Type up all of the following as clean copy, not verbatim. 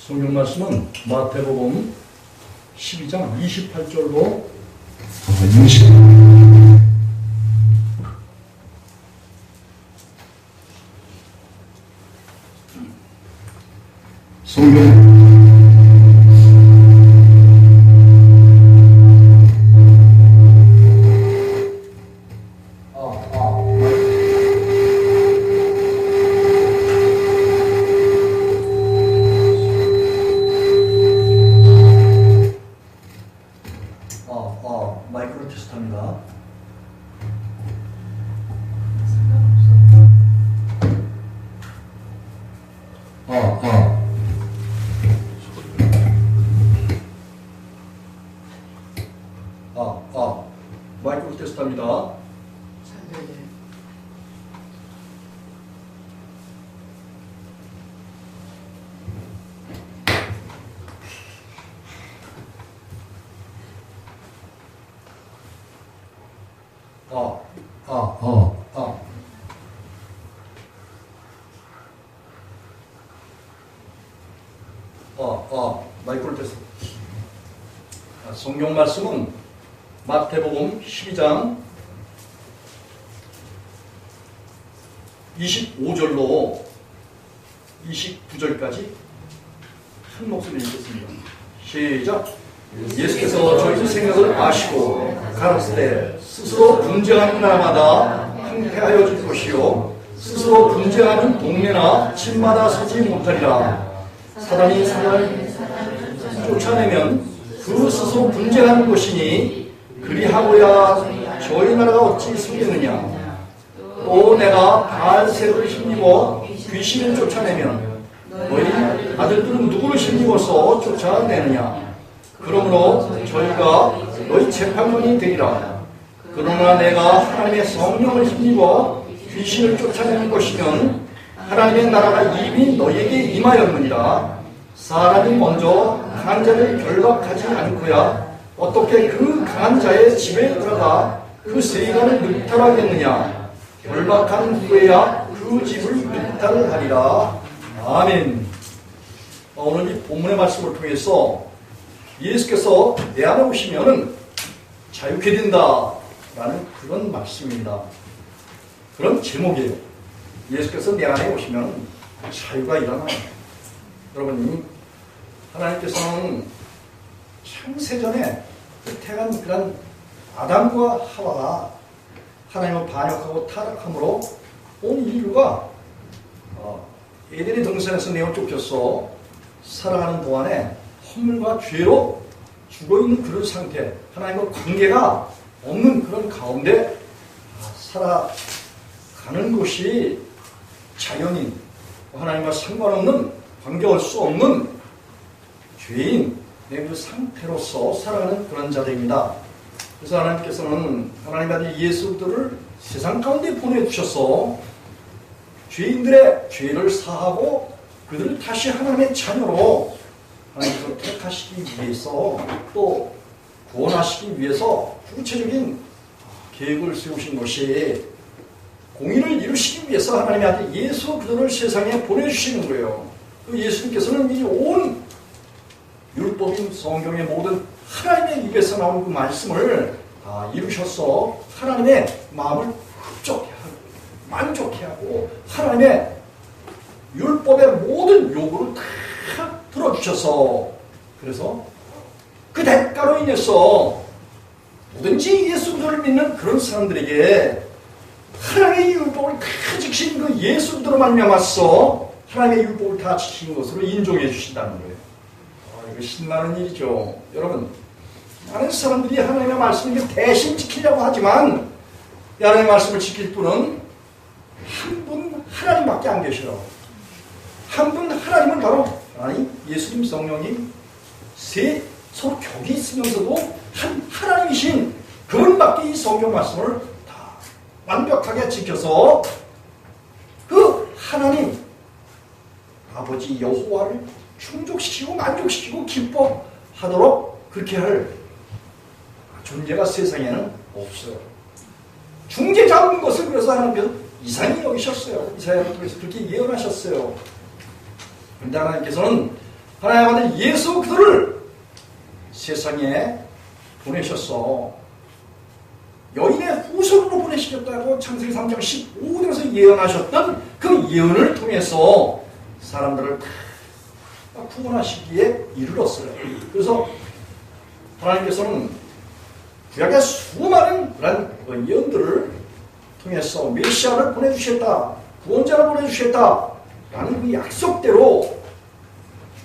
성경 말씀은 마태복음 12장 28절로 20. 성경 마이크로 테스트합니다. 마이크로 테스트합니다. 마이크로 테스트. 성경 말씀은 마태복음 12장 25절로 29절까지 한 목소리로 읽겠습니다. 시작. 예수께서 저희 생각을 아시고 가라사대 스스로 분쟁하는 나라마다 항폐하여 줄 것이요 스스로 분쟁하는 동네나 집마다 서지 못하리라. 사단이 사단을 쫓아내면 그 스스로 분쟁하는 것이니 그리하고야 저희 나라가 어찌 서겠느냐. 또 내가 바알새를 힘입어 귀신을 쫓아내면 너희 아들들은 누구를 힘입어서 쫓아내느냐. 그러므로 저희가 너희 재판관이 되리라. 그러나 내가 하나님의 성령을 힘입어 귀신을 쫓아내는 것이면 하나님의 나라가 이미 너희에게 임하였느니라. 사람이 먼저 강한 자를 결박하지 않고야 어떻게 그 강한 자의 집에 들어가 그 세간을 늑탈하겠느냐. 결박한 후에야 그 집을 늑탈하리라. 아멘. 오늘 이 본문의 말씀을 통해서 예수께서 내 안에 오시면은 자유케 된다 라는 그런 말씀입니다. 그런 제목이에요. 예수께서 내 안에 오시면 자유가 일어나요. 여러분, 하나님께서는 창세전에 태어난 그런 아담과 하와가 하나님을 반역하고 타락함으로 온 인류가 에덴의 동산에서 내어 쫓겨서 살아가는 동안에 허물과 죄로 죽어있는 그런 상태, 하나님과 관계가 없는 그런 가운데 살아가는 것이 자연인, 하나님과 상관없는, 관계할 수 없는 죄인, 그 상태로서 살아가는 그런 자들입니다. 그래서 하나님께서는 하나님 아들 예수들을 세상 가운데 보내주셔서 죄인들의 죄를 사하고 그들을 다시 하나님의 자녀로 하나님께서 택하시기 위해서 또 구원하시기 위해서 구체적인 계획을 세우신 것이 공의를 이루시기 위해서 하나님의 아들 예수 그들을 세상에 보내주시는 거예요. 그 예수님께서는 이 온 율법인 성경의 모든 하나님의 입에서 나온 그 말씀을 다 이루셔서 하나님의 마음을 흡족해 하고 만족해 하고 하나님의 율법의 모든 요구를 다 들어주셔서 그래서 그 대가로 인해서 뭐든지 예수 그리스도를 믿는 그런 사람들에게 하나님의 율법을 다 지키신 그 예수 그리스도로 말미암아서 하나님의 율법을 다 지킨 것으로 인정해 주신다는 거예요. 이거 신나는 일이죠. 여러분, 많은 사람들이 하나님의 말씀을 대신 지키려고 하지만 하나님의 말씀을 지킬 분은 한 분 하나님밖에 안 계셔요. 한 분 하나님은 바로 하나님, 예수님, 성령님 서로 격이 있으면서도 한 하나님이신 그분밖에 이 성경 말씀을 다 완벽하게 지켜서 그 하나님 아버지 여호와를 충족시키고 만족시키고 기뻐하도록 그렇게 할 존재가 세상에는 없어요. 중재 잡은 것을 그래서 하나님께서 이상히 여기셨어요. 이사야를 통해서 그렇게 예언하셨어요. 그런데 하나님께서는 하나님 아들 예수 그리스도를 세상에 보내셨어. 여인의 후손으로 보내시겠다고 창세기 3장 15절에서 예언하셨던 그 예언을 통해서 사람들을 다 구원하시기에 이르렀어요. 그래서 하나님께서는 구약의 수많은 그런 예언들을 통해서 메시아를 보내주시겠다, 구원자를 보내주시겠다 라는 그 약속대로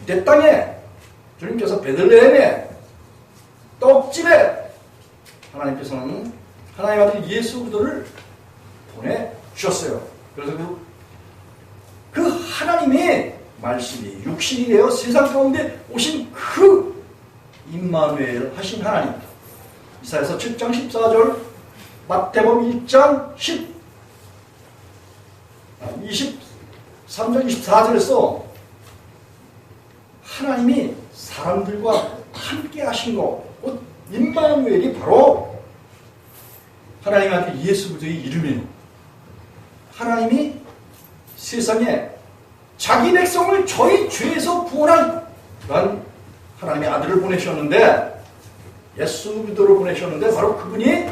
내 땅에 주님께서 베들레헴에 떡집에 하나님께서는 하나님 아들 예수 그리스도를 보내주셨어요. 그래서 그 하나님의 말씀이 육신이 되어 세상 가운데 오신 그 임마누엘 하신 하나님, 이사야서 7장 14절, 마태복음 1장 23절 24절에서 하나님이 사람들과 함께 하신 것, 임마누엘이 바로 하나님 아들 예수 그리스도의 이름이에요. 하나님이 세상에 자기 백성을 저희 죄에서 구원한 하나님의 아들을 보내셨는데, 예수 그리스도를 보내셨는데 바로 그분이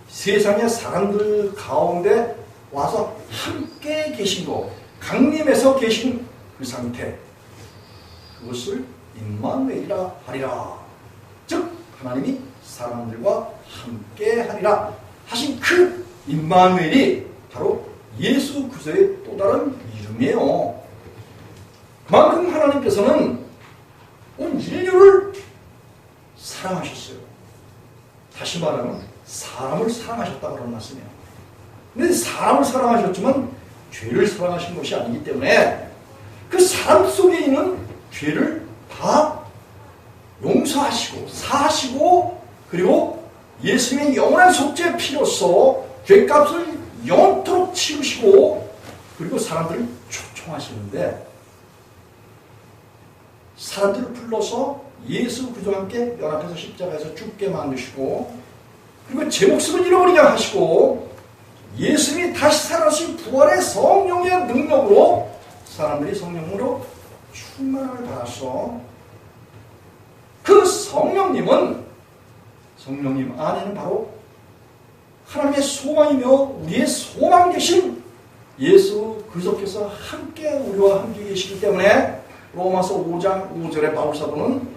세상의 사람들 가운데 와서 함께 계신 것, 강림해서 계신 그 상태, 그것을 임마누엘이라 하리라. 즉 하나님이 사람들과 함께 하리라 하신 그 임마누엘이 바로 예수 그리스도의 또 다른 이름이에요. 그만큼 하나님께서는 온 인류를 사랑하셨어요. 다시 말하면 사람을 사랑하셨다 그런 말씀이에요. 근데 사람을 사랑하셨지만 죄를 사랑하신 것이 아니기 때문에 그 사람 속에 있는 죄를 다 용서하시고 사하시고, 그리고 예수님의 영원한 속죄의 피로써 죄값을 영원토록 치우시고, 그리고 사람들을 초청하시는데, 사람들을 불러서 예수 그리스도와 함께 연합해서 십자가에서 죽게 만드시고, 그리고 제 목숨을 잃어버리게 하시고, 예수님이 다시 살아나신 부활의 성령의 능력으로 사람들이 성령으로 충만함을 받았어. 그 성령님 안에는 바로 하나님의 소망이며 우리의 소망 되신 예수 그리스도께서 함께 우리와 함께 계시기 때문에 로마서 5장 5절에 바울사도는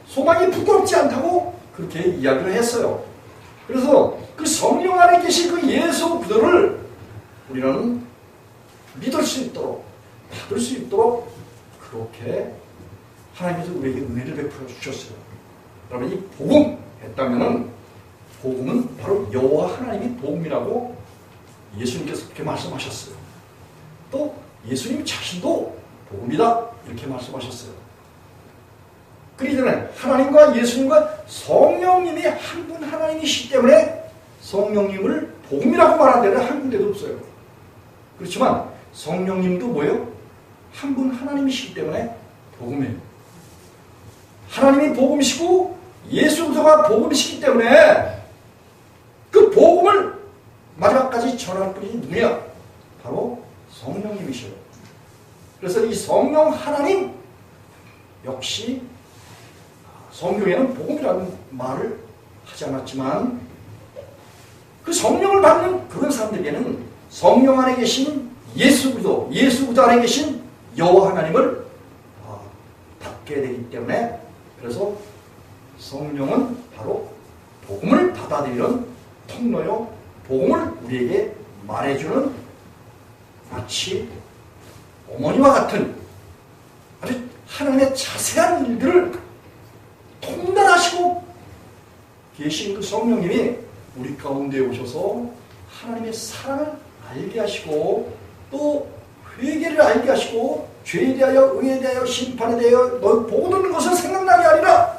소망이 부끄럽지 않다고 그렇게 이야기를 했어요. 그래서 그 성령 안에 계신 그 예수 그리스도를 우리는 믿을 수 있도록, 받을 수 있도록 그렇게 하나님께서 우리에게 은혜를 베풀어 주셨어요. 여러분, 이 복음 했다면은, 복음은 바로 여호와 하나님이 복음이라고 예수님께서 그렇게 말씀하셨어요. 또 예수님 자신도 복음이다 이렇게 말씀하셨어요. 그러기 때문에 하나님과 예수님과 성령님이 한 분 하나님이시기 때문에 성령님을 복음이라고 말하는 데는 한 군데도 없어요. 그렇지만 성령님도 뭐예요? 한 분 하나님이시기 때문에 복음이에요. 하나님이 복음이시고 예수 그리스도가 복음이시기 때문에 그 복음을 마지막까지 전할 분이 누구냐? 바로 성령님이셔요. 그래서 이 성령 하나님 역시 성경에는 복음이라는 말을 하지 않았지만, 그 성령을 받는 그런 사람들에게는 성령 안에 계신 예수 그리스도, 예수 그리스도 안에 계신 여호와 하나님을 받게 되기 때문에, 그래서 성령은 바로 복음을 받아들이는 통로요, 복음을 우리에게 말해주는 마치 어머니와 같은 아주 하나님의 자세한 일들을 통달하시고 계신 그 성령님이 우리 가운데 오셔서 하나님의 사랑을 알게 하시고, 또 회개를 알게 하시고, 죄에 대하여 의에 대하여 심판에 대하여 너 보고 듣는 것은 생각나게 하리라.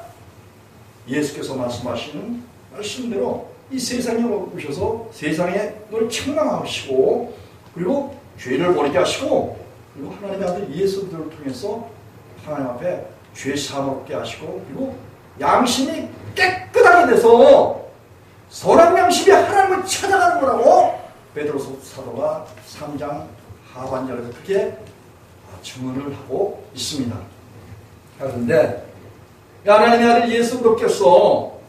예수께서 말씀하시는 말씀대로 이 세상에 오셔서 세상에 널 책망하시고, 그리고 죄를 버리게 하시고, 그리고 하나님의 아들 예수 그리스도를 통해서 하나님 앞에 죄 사함없게 하시고, 그리고 양심이 깨끗하게 돼서 선한 양심이 하나님을 찾아가는 거라고 베드로 사도가 3장 하반절에서 그렇게 증언을 하고 있습니다. 하는데 하나님의 아들 예수 그리스도께서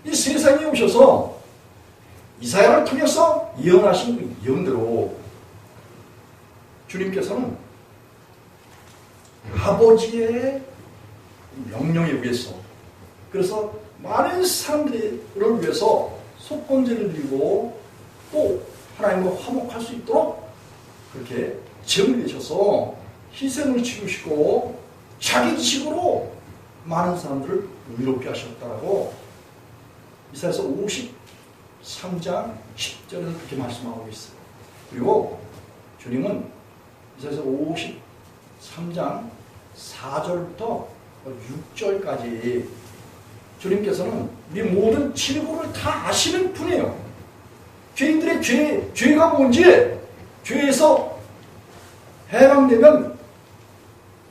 이 세상에 오셔서 이사야를 통해서 예언하신 그 예언대로 주님께서는 아버지의 명령에 의해서 그래서 많은 사람들을 위해서 속건제를 드리고 또 하나님과 화목할 수 있도록 그렇게 제을 내셔서 희생을 치르시고 자기 지식으로 많은 사람들을 의롭게 하셨다라고 이사야서 53장 10절에서 그렇게 말씀하고 있어요. 그리고 주님은 이사야서 53장 4절부터 6절까지 주님께서는 우리 모든 질고를 다 아시는 분이에요. 죄인들의 죄가 뭔지 죄에서 해방되면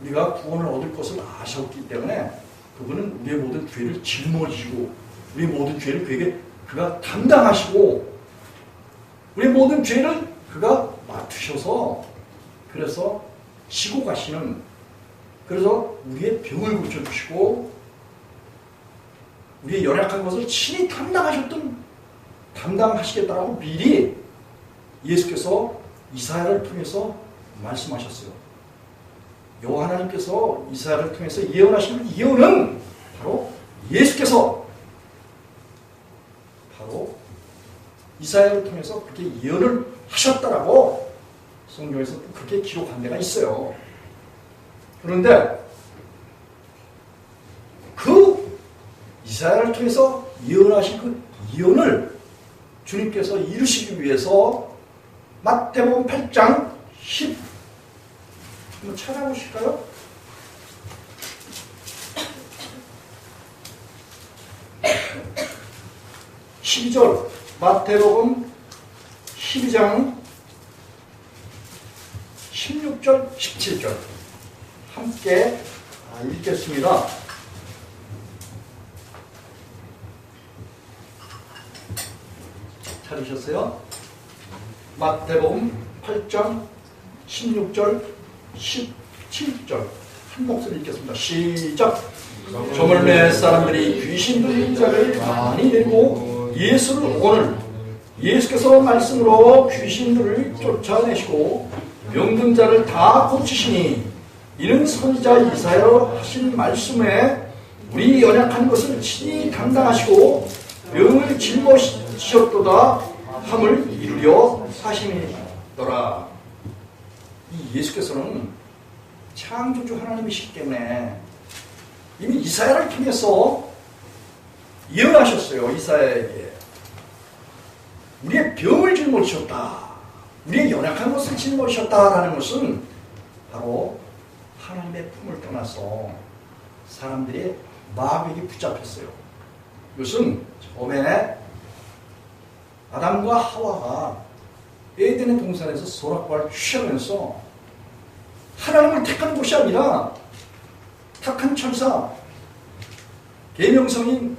우리가 구원을 얻을 것을 아셨기 때문에 그분은 우리의 모든 죄를 짊어지시고 우리의 모든 죄를 그가 담당하시고 우리의 모든 죄를 그가 맡으셔서 그래서 지고 가시는 그래서 우리의 병을 고쳐주시고 우리의 연약한 것을 친히 담당하시겠다라고 미리 예수께서 이사야를 통해서 말씀하셨어요. 여호와 하나님께서 이사야를 통해서 예언하신 예언은 바로 예수께서 바로 이사야를 통해서 그렇게 예언을 하셨다라고 성경에서 그렇게 기록한 데가 있어요. 그런데 그 이사야를 통해서 예언하신 그 예언을 주님께서 이루시기 위해서 마태복음 8장 10 한번 찾아보실까요? (12절) 마태복음 12장 16절 17절 함께 읽겠습니다. 찾으셨어요? 마태복음 8장 16절 17절 한 목소리 읽겠습니다. 시작! 저물매 사람들이 귀신 들린 자를 많이 데리고 예수를 오늘 예수께서 말씀으로 귀신들을 쫓아내시고 병든 자를 다 고치시니 이는 선지자 이사야로 하신 말씀에 우리 연약한 것을 친히 담당하시고 병을 짊어지셨도다 함을 이루려 하심이더라. 이 예수께서는 창조주 하나님이시기 때문에 이미 이사야를 통해서 예언하셨어요. 이사야에게 우리의 병을 짊어지셨다, 우리의 연약한 것을 짊어지셨다라는 것은 바로 하나님의 품을 떠나서 사람들의 마귀에게 붙잡혔어요. 이것은 처음에 아담과 하와가 에덴의 동산에서 선악과를 취하면서 하나님을 택한 것이 아니라 택한 천사, 계명성인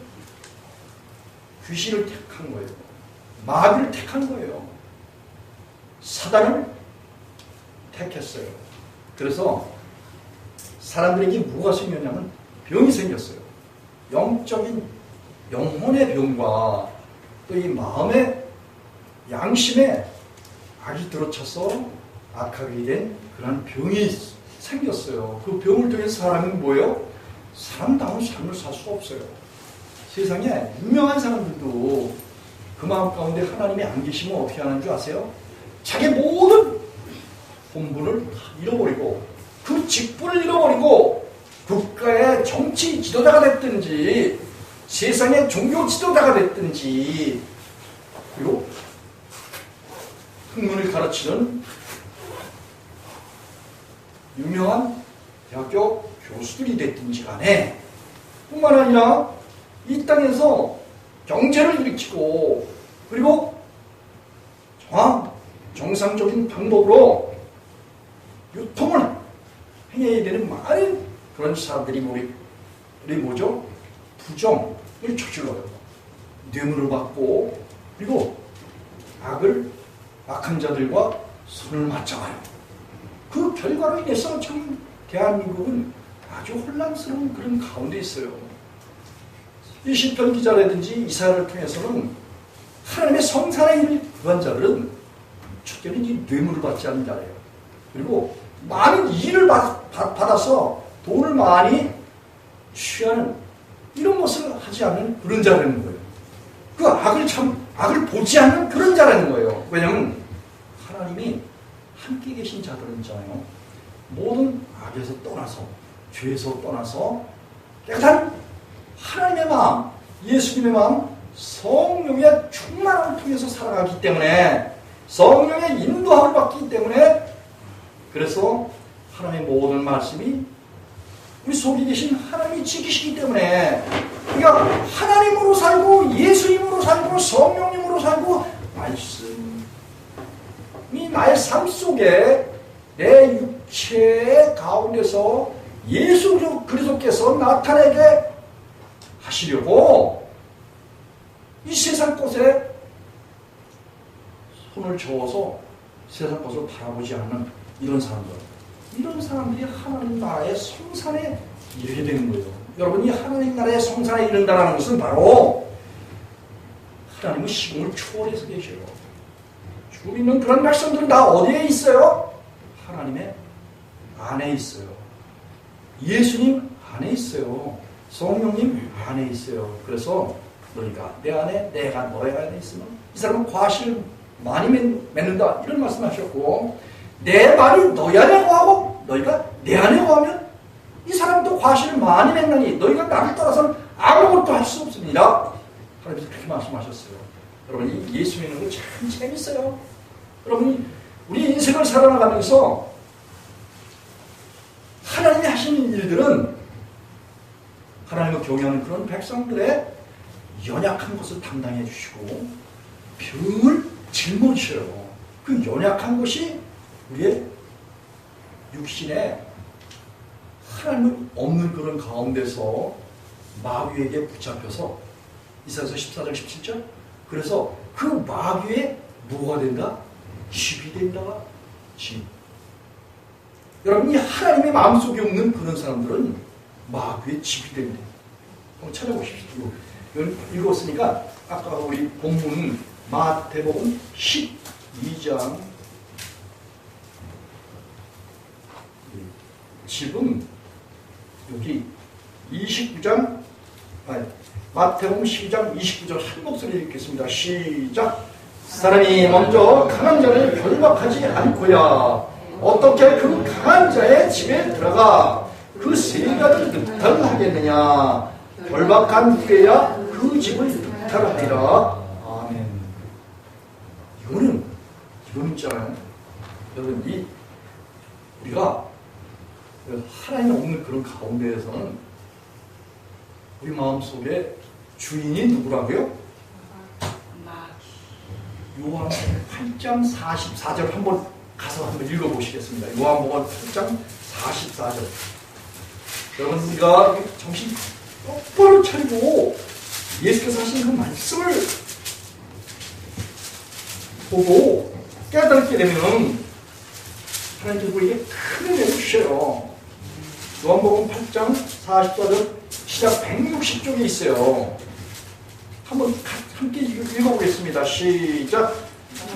귀신을 택한 거예요. 마귀를 택한 거예요. 사단을 택했어요. 그래서 사람들에게 뭐가 생겼냐면 병이 생겼어요. 영적인 영혼의 병과 또 이 마음의 양심에 악이 들어차서 악하게 된 그런 병이 생겼어요. 그 병을 통해서 사람은 뭐예요? 사람다운 삶을 살 수가 없어요. 세상에 유명한 사람들도 그 마음 가운데 하나님이 안 계시면 어떻게 하는 줄 아세요? 자기 모든 본분을 다 잃어버리고 그 직분을 잃어버리고 국가의 정치 지도자가 됐든지 세상의 종교 지도자가 됐든지 그리고 학문을 가르치는 유명한 대학교 교수들이 됐든지 간에 뿐만 아니라 이 땅에서 경제를 일으키고 그리고 정상적인 방법으로 유통을 행해야 되는 많은 그런 사람들이 우리 뭐죠? 부정을 저질러요. 뇌물을 받고 그리고 악한 자들과 손을 맞잡아요. 그 결과로 인해서 참 대한민국은 아주 혼란스러운 그런 가운데 있어요. 이 시편 기자라든지 이사야를 통해서는 하나님의 성산의 일을 구한 자들은 첫째는 이 뇌물을 받지 않는 자예요. 그리고 많은 일을 받아서 돈을 많이 취하는 이런 것을 하지 않는 그런 자라는 거예요. 그 악을 보지 않는 그런 자라는 거예요. 왜냐하면 하나님이 함께 계신 자들은 있잖아요. 모든 악에서 떠나서, 죄에서 떠나서 깨끗한 하나님의 마음, 예수님의 마음, 성령의 충만함을 통해서 살아가기 때문에, 성령의 인도함을 받기 때문에, 그래서 하나님의 모든 말씀이 우리 속에 계신 하나님이 지키시기 때문에, 그러니까 하나님으로 살고 예수님으로 살고 성령님으로 살고 말씀이 나의 삶 속에 내 육체의 가운데서 예수 그리스도께서 나타내게 하시려고 이 세상 것에 손을 저어서 세상 것을 바라보지 않는 이런 사람들이 하나님 나라의 성산에 이르게 되는 거예요. 여러분이 하나님 나라의 성산에 이른다는 것은 바로 하나님은 시공을 초월해서 계셔요. 죽음 있는 그런 백성들은 다 어디에 있어요? 하나님의 안에 있어요. 예수님 안에 있어요. 성령님 안에 있어요. 그래서 너희가 내 안에, 내가 너희 안에 있으면 이 사람은 과실을 많이 맺는다, 이런 말씀하셨고, 내 말이 너희 안에 거하고 너희가 내 안에 거하면 이 사람도 과실을 많이 맺나니 너희가 나를 떠나서는 아무것도 할 수 없습니다. 하나님께서 그렇게 말씀하셨어요. 여러분, 이 예수 믿는 거 참 재밌어요. 여러분, 우리 인생을 살아나가면서 하나님이 하시는 일들은 하나님을 경외하는 그런 백성들의 연약한 것을 담당해 주시고 병을 짊어지셔요. 그 연약한 것이 우리의 육신에 하나님 없는 그런 가운데서 마귀에게 붙잡혀서, 이사야서 14장 17절, 그래서 그 마귀에 뭐가 된다? 집이 된다. 집. 여러분, 이 하나님의 마음속에 없는 그런 사람들은 마귀의 집이 됩니다. 한번 찾아보십시오. 읽었으니까 아까 우리 본문 마태복음 12장, 지금 여기 29장, 마태복음 12장 29절 한 목소리 읽겠습니다. 시작. 사람이 먼저 강한 자를 결박하지 않고야 어떻게 그 강한 자의 집에 들어가 그 세가를 늑탈하겠느냐. 결박한 후에야 그 집을 늑탈하리라. 아멘. 이거는 있잖아요. 여러분, 우리가 하나님 없는 그런 가운데에서는 우리 마음속에 주인이 누구라고요? 요한 8장 44절 한번 가서 한번 읽어보시겠습니다. 요한복음 8장 44절. 여러분, 우리가 정신 똑바로 차리고 예수께서 하신 그 말씀을 보고 깨닫게 되면 하나님께서 우리에게 큰 은혜를 주셔요. 요한복음 8장 44절 시작 160쪽에 있어요. 한번 함께 읽어보겠습니다. 시작.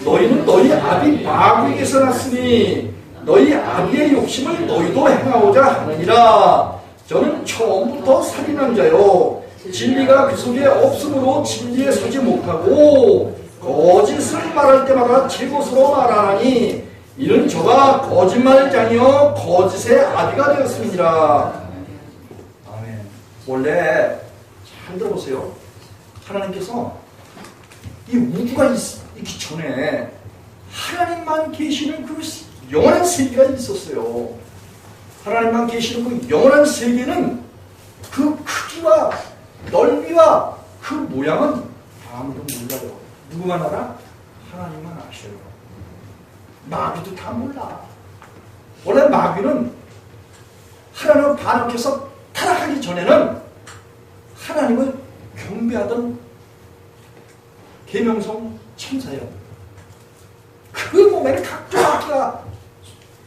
너희는 너희 아비 마귀에게서 났으니 너희 아비의 욕심을 너희도 행하고자 하느니라. 저는 처음부터 살인한 자요 진리가 그 속에 없으므로 진리에 서지 못하고 거짓을 말할 때마다 제 것으로 말하나니 이는 저가 거짓말장이요 거짓의 아비가 되었습니다. 아멘. 원래 잘 들어보세요. 하나님께서 이 우주가 있기 전에 하나님만 계시는 그 영원한 세계가 있었어요. 하나님만 계시는 그 영원한 세계는 그 크기와 넓이와 그 모양은 아무도 몰라요. 누구만 알아? 하나님만 아셔요. 마귀도 다 몰라. 원래 마귀는 하나님을 반역해서 타락하기 전에는 하나님을 경배하던 계명성 천사예요. 그 몸에는 각종 악기가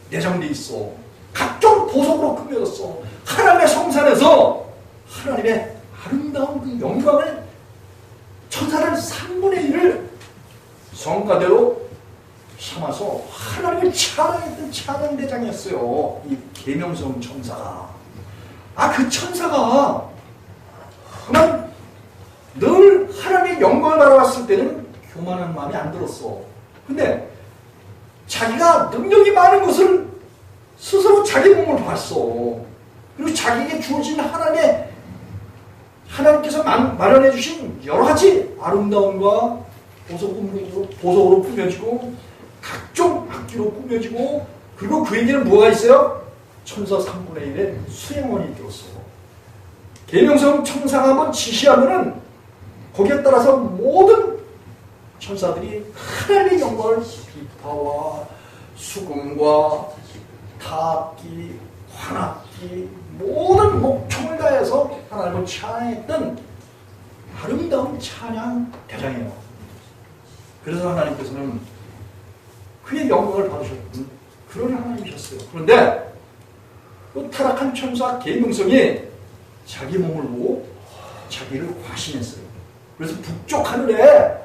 내장돼 있어. 각종 보석으로 꾸며졌어. 하나님의 성산에서 하나님의 아름다운 그 영광을 천사를 3분의 1을 성가대로 삼아서 하나님을 찬양했던 찬양대장이었어요. 이 계명성 천사가. 그 천사가 그만 늘 하나님의 영광을 바라봤을 때는 교만한 마음이 안 들었어. 근데 자기가 능력이 많은 것을 스스로 자기 몸을 봤어. 그리고 자기에게 주어진 하나님께서 마련해 주신 여러 가지 아름다움과 보석으로 꾸며지고 각종 악기로 꾸며지고, 그리고 그에게는 뭐가 있어요? 천사 3분의 1의 수행원이 되었어. 계명성 천사가 한번 지시하면은 거기에 따라서 모든 천사들이 하나님의 영광을 비파와 수금과 타악기, 환악기, 모든 목청을 다해서 하나님을 찬양했던 아름다운 찬양 대장이에요. 그래서 하나님께서는 그의 영광을 받으셨던 그런 하나님이셨어요. 그런데 또 타락한 천사 계명성이 자기 몸을 보고 자기를 과신했어요. 그래서 북쪽 하늘에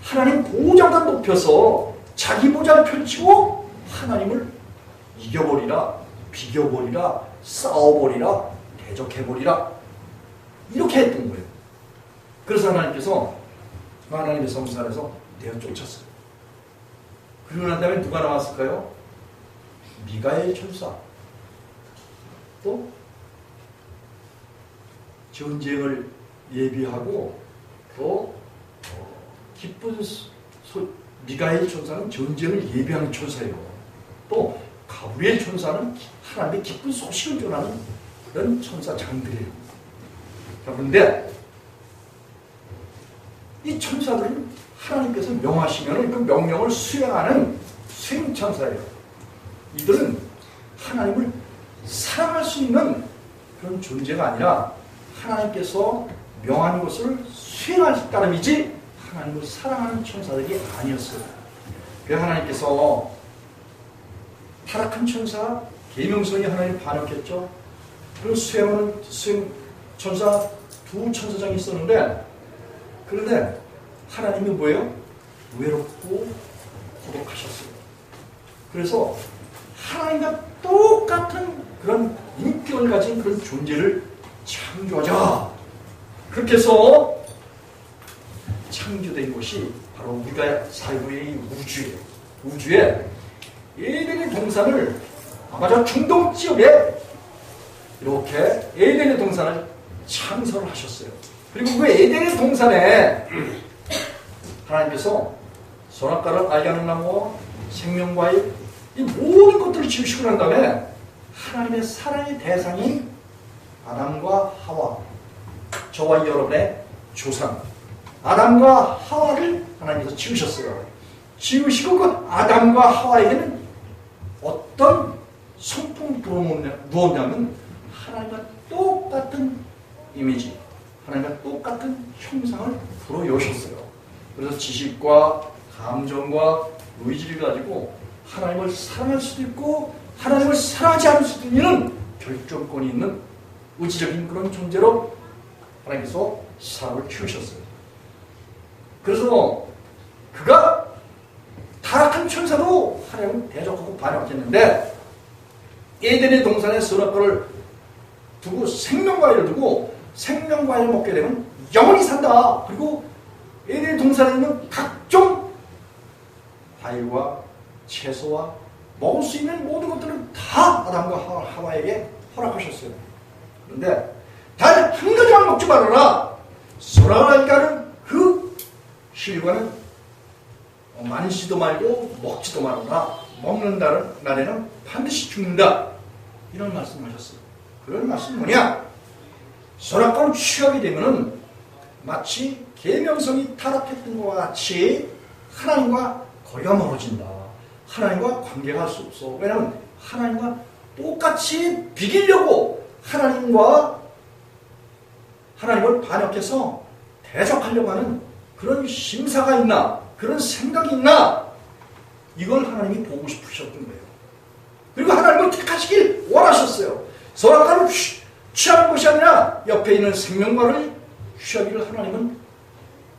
하나님 보좌보다 높여서 자기 보좌를 펼치고 하나님을 이겨버리라, 비겨버리라, 싸워버리라, 대적해버리라, 이렇게 했던 거예요. 그래서 하나님께서 하나님의 성산에서 내어 쫓았어요. 그리고 난 다음에 누가 나왔을까요? 미가엘 천사. 또 전쟁을 예비하고 또 기쁜 미가엘 천사는 전쟁을 예비하는 천사예요. 또 가브리엘 천사는 하나님의 기쁜 소식을 전하는 그런 천사장들이에요. 그런데 이 천사들은 하나님께서 명하시면 그 명령을 수행하는 수행천사예요. 이들은 하나님을 사랑할 수 있는 그런 존재가 아니라 하나님께서 명한 것을 수행할 따름이지 하나님을 사랑하는 천사들이 아니었어요. 그래서 하나님께서 타락한 천사 계명성이 하나님 반역했죠. 그리고 수행 천사 두 천사장이 있었는데, 그런데 하나님이 뭐예요? 외롭고 고독하셨어요. 그래서 하나님과 똑같은 그런 인격을 가진 그런 존재를 창조하자, 그렇게 해서 창조된 것이 바로 우리가 살고 있는 우주에 에덴의 동산을, 아마 저 중동 지역에 이렇게 에덴의 동산을 창설을 하셨어요. 그리고 그 에덴의 동산에 하나님께서 선악과를 알게 하는 나무와 생명과일, 이 모든 것들을 지으시고 난 다음에 하나님의 사랑의 대상이 아담과 하와, 저와 여러분의 조상 아담과 하와를 하나님께서 지으셨어요. 지으시고 그 아담과 하와에게는 어떤 성품을 부어놓냐면 하나님과 똑같은 이미지, 하나님과 똑같은 형상을 불어넣으셨어요. 그래서 지식과 감정과 의지를 가지고 하나님을 사랑할 수도 있고 하나님을 사랑하지 않을 수도 있는 결정권이 있는 의지적인 그런 존재로 하나님께서 사람을 키우셨어요. 그래서 그가 타락한 천사도 하나님을 대적하고 반역했는데, 에덴의 동산에 선악과를 두고 생명과일을 두고 생명과일을 먹게 되면 영원히 산다. 그리고 에덴의 동산에 있는 각종 과일과 채소와 먹을 수 있는 모든 것들은 다 아담과 하와에게 허락하셨어요. 그런데 단 한 가지만 먹지 말아라. 선악과를 하는 그 실과는 만지도 말고 먹지도 말아라. 먹는 날에는 반드시 죽는다. 이런 말씀하셨어요. 그런 말씀은 뭐냐? 선악과를 취하게 되면은 마치 계명성이 타락했던 것과 같이 하나님과 거리가 멀어진다. 하나님과 관계가 할 수 없어. 왜냐하면 하나님과 똑같이 비기려고 하나님을 반역해서 대적하려고 하는 그런 심사가 있나, 그런 생각이 있나, 이걸 하나님이 보고 싶으셨던 거예요. 그리고 하나님을 택하시길 원하셨어요. 선악과를 취하는 것이 아니라 옆에 있는 생명과를 취하기를 하나님은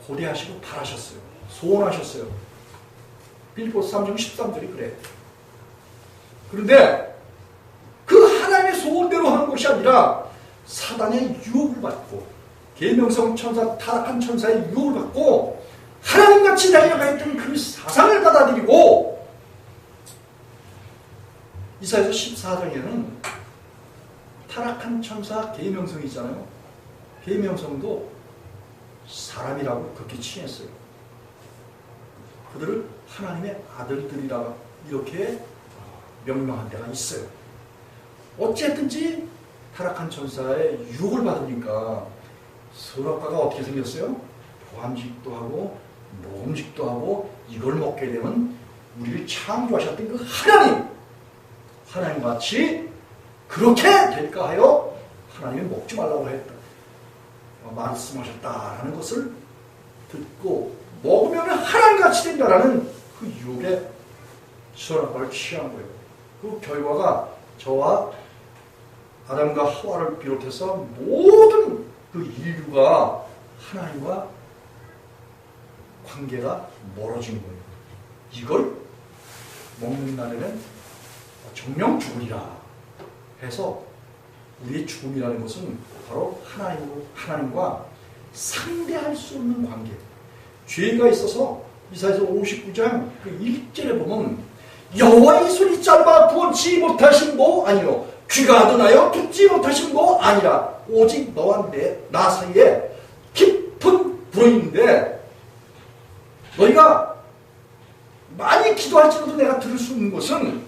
고대하시고 바라셨어요. 소원하셨어요. 빌립보서 3장 13절이 그래요. 그런데 그 하나님의 소원대로 하는 것이 아니라 사단의 유혹을 받고 계명성 천사, 타락한 천사의 유혹을 받고 하나님같이 달려가 있던 그 사상을 받아들이고 이사야서 14장에는 타락한 천사 계명성이 있잖아요. 계명성도 사람이라고 그렇게 칭했어요. 그들을 하나님의 아들들이라 이렇게 명명한 데가 있어요. 어쨌든지 타락한 천사의 유혹을 받으니까 선악과가 어떻게 생겼어요? 보암직도 하고 모음직도 하고 이걸 먹게 되면 우리를 창조하셨던 그 하나님같이 그렇게 될까 하여 하나님이 먹지 말라고 했다. 말씀하셨다라는 것을 듣고 먹으면 하나님같이 된다라는 그 유혹에 선악과를 취한 거예요. 그 결과가 저와 아담과 하와를 비롯해서 모든 그 인류가 하나님과 관계가 멀어진 거예요. 이걸 먹는 날에는 정령 죽으리라 해서 우리의 죽음이라는 것은 바로 하나님과 상대할 수 없는 관계. 죄가 있어서 이사야서 59장 그 1절에 보면 여호와의 손이 짧아 보지 못하신 뭐 아니요 귀가 아둔하여 듣지 못하신 뭐 아니라 오직 너와 나 사이에 깊은 불어인데 너희가 많이 기도할지라도 내가 들을 수 있는 것은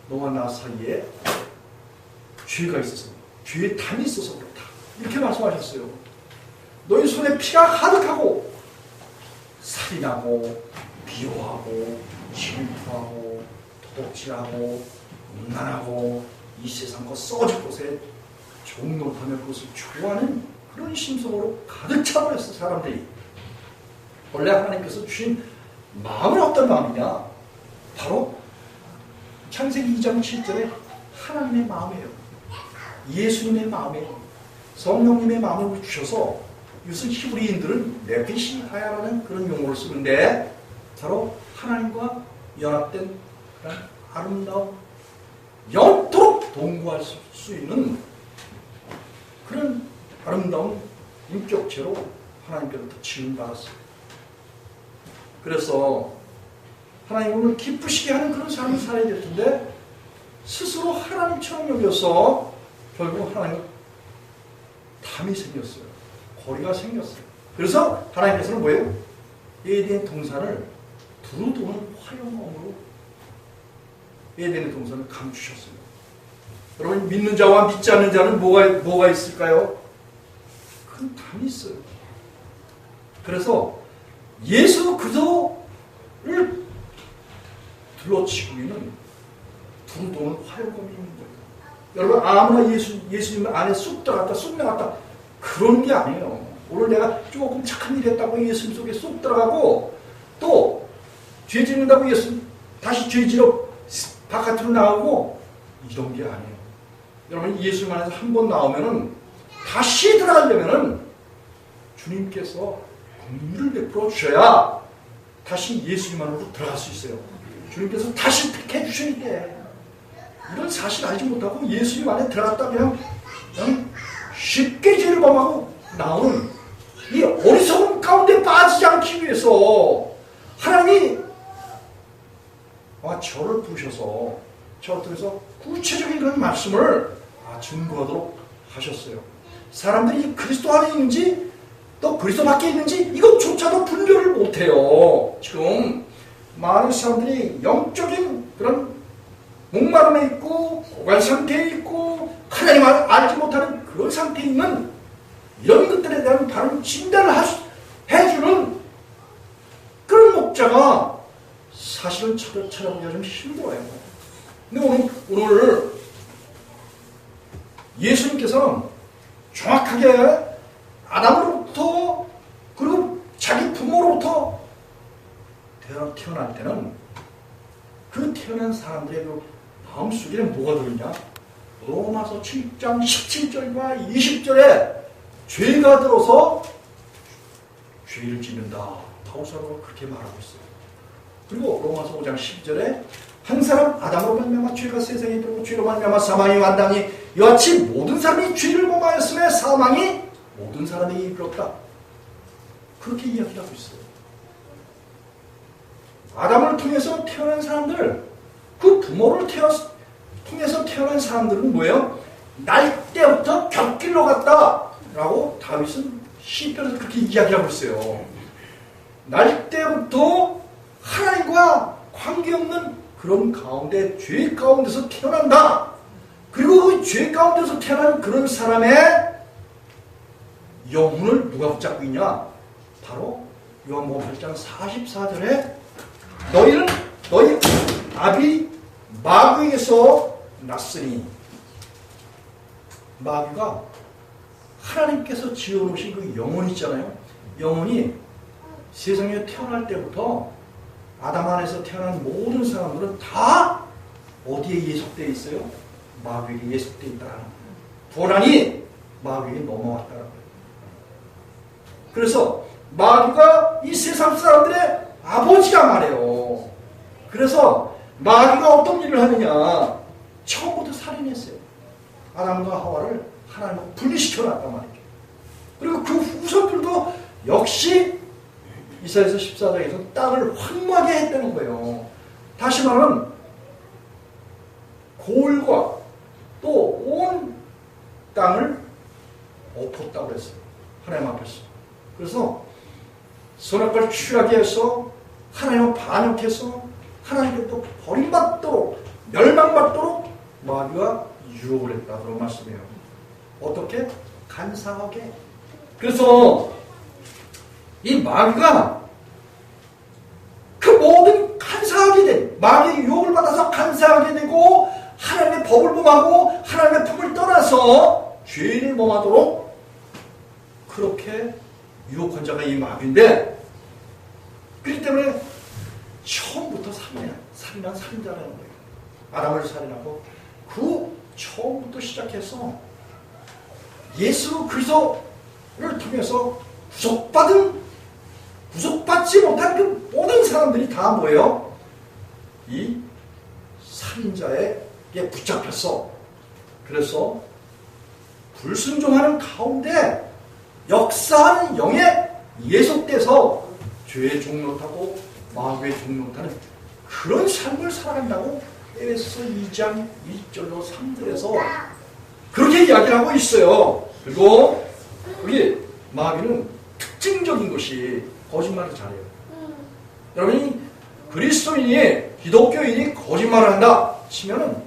너와 나 사이에 죄가 있어서 죄의 담이 있어서 그렇다. 이렇게 말씀하셨어요. 너희 손에 피가 가득하고 살인하고 비호하고 질투하고 도둑질하고 음란하고 이 세상 것 썩어질 곳에 좋은 노릇하며 그것을 좋아하는 그런 심성으로 가득 차버렸어 사람들이. 원래 하나님께서 주신 마음은 어떤 마음이냐? 바로 창세기 2장 7절에 하나님의 마음이에요. 예수님의 마음이에요. 성령님의 마음을 주셔서 요즘 히브리인들은 네피시하야라는 그런 용어를 쓰는데 바로 하나님과 연합된 그런 아름다운 영토록 동거할 수 있는 그런 아름다운 인격체로 하나님께로부터 지음받았어요. 그래서 하나님을 기쁘시게 하는 그런 삶을 살아야 될 텐데 스스로 하나님처럼 여겨서 결국 하나님 담이 생겼어요. 거리가 생겼어요. 그래서 하나님께서는 뭐예요? 에덴 동산을 두루 도는 화염검으로 에덴의 동산을 감추셨어요. 여러분 믿는 자와 믿지 않는 자는 뭐가 있을까요? 큰 담이 있어요. 그래서 예수 그리스도를 둘러치고 있는 두루 도는 화염검이 있는 거예요. 여러분 아무나 예수님 안에 쑥 들어갔다 쑥 나갔다 그런 게 아니에요. 오늘 내가 조금 착한 일 했다고 예수님 속에 쏙 들어가고 또 죄 짓는다고 예수님 다시 죄 지러 바깥으로 나오고 이런 게 아니에요. 여러분 예수님 안에서 한 번 나오면은 다시 들어가려면은 주님께서 긍휼을 베풀어 주셔야 다시 예수님 안으로 들어갈 수 있어요. 주님께서 다시 택해 주셔야 돼. 이런 사실 알지 못하고 예수님 안에 들어갔다 그냥 쉽게 죄를 범하고 나오는 이 어리석은 가운데 빠지지 않기 위해서 하나님이 저를 부르셔서 저를 통해서 구체적인 그런 말씀을 증거하도록 하셨어요. 사람들이 그리스도 안에 있는지 또 그리스도 밖에 있는지 이것조차도 분별을 못해요. 지금 많은 사람들이 영적인 그런 목마름에 있고 고갈 상태에 있고 하나님을 알지 못하는 그런 상태에 있는 이런 것들에 대한 바른 진단을 해주는 그런 목자가 사실은 찾아보기가 좀 힘들어요. 근데 오늘 예수님께서는 정확하게 아담으로부터 그리고 자기 부모로부터 태어날 때는 그 태어난 사람들의 그 마음속에는 뭐가 들었냐? 로마서 7장 17절과 20절에 죄가 들어서 죄를 짓는다. 바울사도가 그렇게 말하고 있어요. 그리고 로마서 5장 12절에 한 사람 아담으로 말미암아 죄가 세상에 들어오고 죄로 말미암아 사망이 완당히 이와 같이 모든 사람이 죄를 범하였음에 사망이 모든 사람에게 이르렀다. 그렇게 이야기하고 있어요. 아담을 통해서 태어난 사람들, 그 부모를 통해서 태어난 사람들은 뭐예요? 날 때부터 곁길로 갔다라고 다윗은 시편에서 그렇게 이야기하고 있어요. 날 때부터 하나님과 관계없는 그런 가운데, 죄 가운데서 태어난다. 그리고 그 죄 가운데서 태어난 그런 사람의 영혼을 누가 붙잡고 있냐? 바로 요한복음 8장 44절에 너희 아비 마귀에게서 났으니, 마귀가 하나님께서 지어놓으신 그 영혼 있잖아요. 영혼이 세상에 태어날 때부터 아담 안에서 태어난 모든 사람들은 다 어디에 예속되어 있어요? 마귀에게 예속되어 있다는 거예요. 고난이 마귀에게 넘어왔다는 거예요. 그래서 마귀가 이 세상 사람들의 아버지란 말이에요. 그래서 마귀가 어떤 일을 하느냐? 처음부터 살인했어요. 아담과 하와를 하나님과 분리시켜놨단 말이죠. 그리고 그 후손들도 역시 이사야서 14장에서 땅을 황무하게 했다는 거예요. 다시 말하면 고을과 또 온 땅을 엎었다고 했어요. 하나님 앞에서. 그래서 선악과를 취하게 해서 하나님을 반역해서 하나님께 또 버림받도록 멸망받도록 마귀가 유혹을 했다. 그런 말씀이에요. 어떻게? 간사하게. 그래서 이 마귀가 그 모든 간사하게 된, 마귀의 유혹을 받아서 간사하게 되고 하나님의 법을 범하고 하나님의 품을 떠나서 죄를 범하도록 그렇게 유혹한 자가 이 마귀인데, 그렇기 때문에 처음부터 살인한 살인자라는 거예요. 아담을 살인하고 그 처음부터 시작해서 예수 그리스도를 통해서 구속받지 못한 그 모든 사람들이 다 뭐예요? 이 살인자에게 붙잡혔어. 그래서 불순종하는 가운데 역사하는 영에 예속돼서 죄의 종노타고 마귀의 종노타는 그런 삶을 살아간다고 에베소서 2장 1절로 3절에서 그렇게 이야기를 하고 있어요. 그리고 여기 마귀는 특징적인 것이 거짓말을 잘해요. 여러분이 그리스도인이, 기독교인이 거짓말을 한다 치면은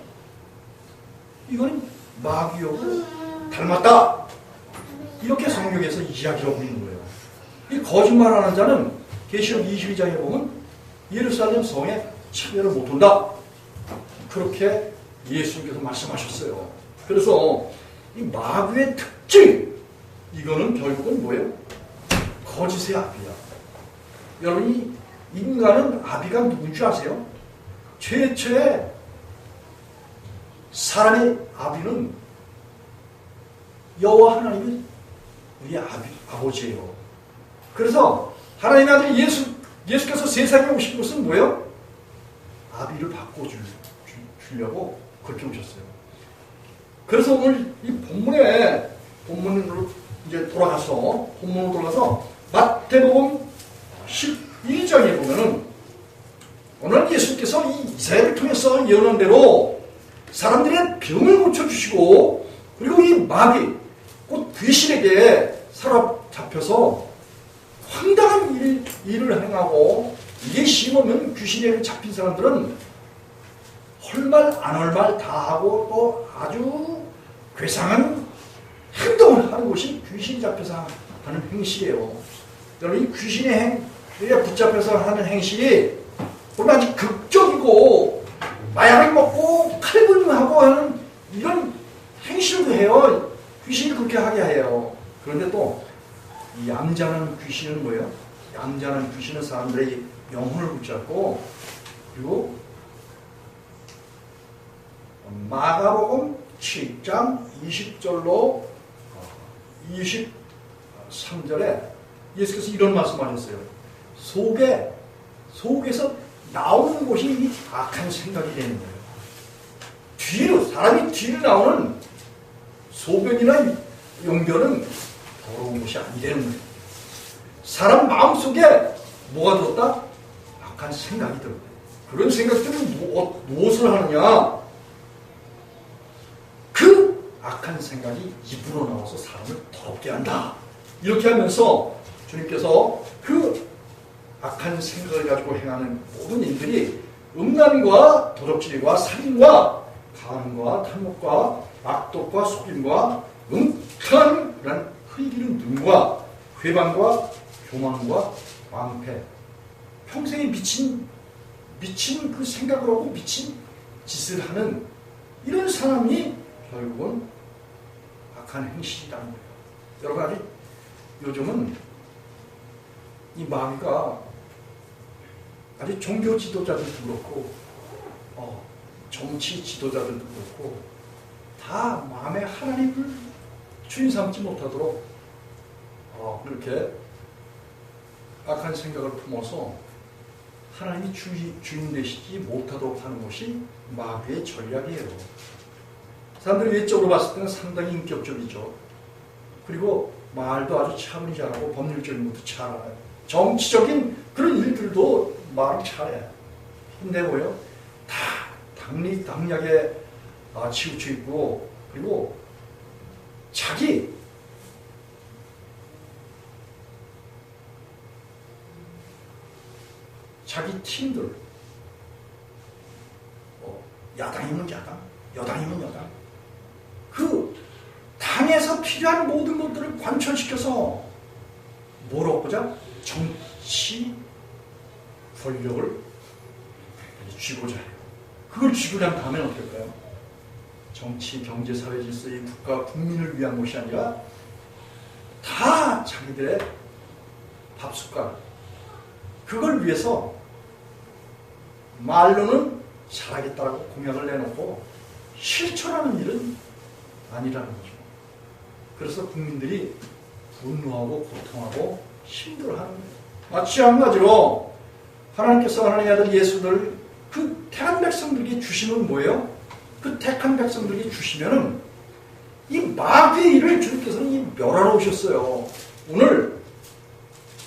이거는 마귀하고 닮았다, 이렇게 성경에서 이야기하고 있는 거예요. 이 거짓말하는 자는 계시록 22장에 보면 예루살렘 성에 참여를 못한다, 그렇게 예수님께서 말씀하셨어요. 그래서 이 마귀의 특징, 이거는 결국은 뭐예요? 거짓의 아비야. 여러분이 인간은 아비가 누군지 아세요? 최초의 사람의 아비는 여호와 하나님이 우리 아버지예요. 그래서 하나님의 아들 예수께서 세상에 오신 것은 뭐예요? 아비를 바꿔주려고 그렇게 오셨어요. 그래서 오늘 이 본문으로 이제 본문으로 돌아가서 마태복음 12장에 보면은 오늘 예수께서 이 이사야를 통해서 예언한 대로 사람들의 병을 고쳐주시고, 그리고 이 마귀, 곧 귀신에게 사로잡혀서 황당한 일을 행하고, 이게 심하면 귀신에게 잡힌 사람들은 헐말 안 할 말 다 하고 또 아주 괴상한 행동을 하는 것이 귀신이 잡혀서 하는 행실이에요. 여러분, 이 귀신의 붙잡혀서 하는 행실이 얼마나 극적이고 마약을 먹고 칼군하고 하는 이런 행실도 해요. 귀신이 그렇게 하게 해요. 그런데 또 이 얌전한 귀신은 뭐예요? 얌전한 귀신은 사람들의 영혼을 붙잡고, 그리고 마가복음 7장 20절로 23절에 예수께서 이런 말씀하셨어요. 속에서 나오는 것이 이 악한 생각이 되는 거예요. 사람이 뒤로 나오는 소변이나 용변은 더러운 것이 안 되는 거예요. 사람 마음속에 뭐가 들었다? 악한 생각이 들어요. 그런 생각들은 무엇을 하느냐? 그 악한 생각이 입으로 나와서 사람을 더럽게 한다. 이렇게 하면서 주님께서 그 악한 생각을 가지고 행하는 모든 일들이 음란과 도적질과 살인과 간음과 탐욕과 악독과 속임과 뭉클한 그런 흘기는 눈과 회방과 교만과 왕패, 평생에 미친 그 생각을 하고 미친 짓을 하는 이런 사람이 결국은 악한 행실이라는 거예요. 여러분, 아직 요즘은 이 마귀가 아직 종교 지도자들도 그렇고 정치 지도자들도 그렇고 다 마음에 하나님을 주인 삼지 못하도록 그렇게 악한 생각을 품어서 하나님이 주인 되시지 못하도록 하는 것이 마귀의 전략이에요. 사람들이 외적으로 봤을 때는 상당히 인격적이죠. 그리고 말도 아주 차분히 잘하고 법률적인 것도 잘하고 정치적인 그런 일들도 말을 잘해. 힘내고요. 다 당략에 치우쳐 있고, 그리고 자기 팀들, 야당이면 야당, 여당이면 여당, 그 당에서 필요한 모든 것들을 관철시켜서 뭘 얻고자? 정치 권력을 쥐고자 해요. 그걸 쥐고 난 다음엔 어떨까요? 정치, 경제, 사회 질서의 국가, 국민을 위한 것이 아니라 다 자기들의 밥숟갈, 그걸 위해서 말로는 잘하겠다라고 공약을 내놓고 실천하는 일은 아니라는 거죠. 그래서 국민들이 분노하고 고통하고 힘들어하는 거예요. 마찬가지로 하나님께서 하나님의 아들 예수를 그 택한 백성들에게 주시는 뭐예요? 그 택한 백성들에게 주시면은 이 마귀의 일을 주님께서는 이 멸하러 오셨어요. 오늘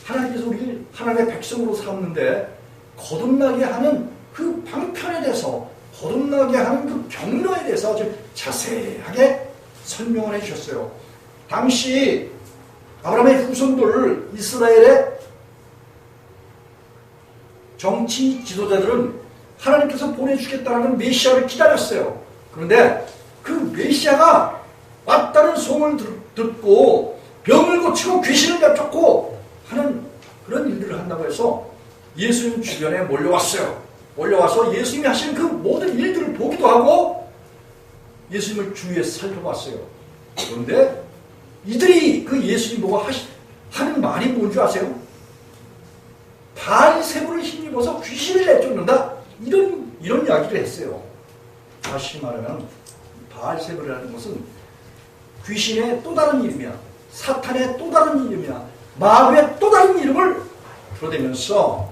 하나님께서 우리를 하나님의 백성으로 삼는데 거듭나게 하는 그 방편에 대해서, 거듭나게 하는 그 경로에 대해서 아주 자세하게 설명을 해주셨어요. 당시 아브라함의 후손들 이스라엘의 정치 지도자들은 하나님께서 보내주겠다는 메시아를 기다렸어요. 그런데 그 메시아가 왔다는 소문을 듣고 병을 고치고 귀신을 내쫓고 하는 그런 일들을 한다고 해서 예수님 주변에 몰려왔어요. 몰려와서 예수님이 하신 그 모든 일들을 보기도 하고 예수님을 주위에서 살펴봤어요. 그런데 이들이 그 예수님 보고 하는 말이 뭔지 아세요? 바알세불을 힘입어서 귀신을 내쫓는다. 이런 이야기를 했어요. 다시 말하면 바알세불이라는 것은 귀신의 또 다른 이름이야. 사탄의 또 다른 이름이야. 마귀의 또 다른 이름을 들어대면서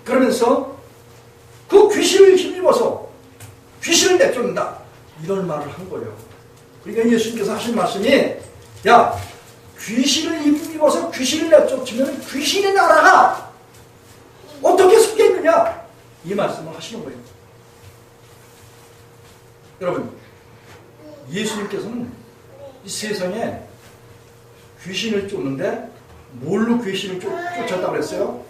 그러면서 그 귀신을 힘입어서 귀신을 내쫓는다. 이런 말을 한 거예요. 그러니까 예수님께서 하신 말씀이, 야, 귀신을 힘입어서 귀신을 내쫓으면 귀신의 나라가 어떻게 섞여있느냐, 이 말씀을 하시는 거예요. 여러분, 예수님께서는 이 세상에 귀신을 쫓는데 뭘로 귀신을 쫓았다고 그랬어요?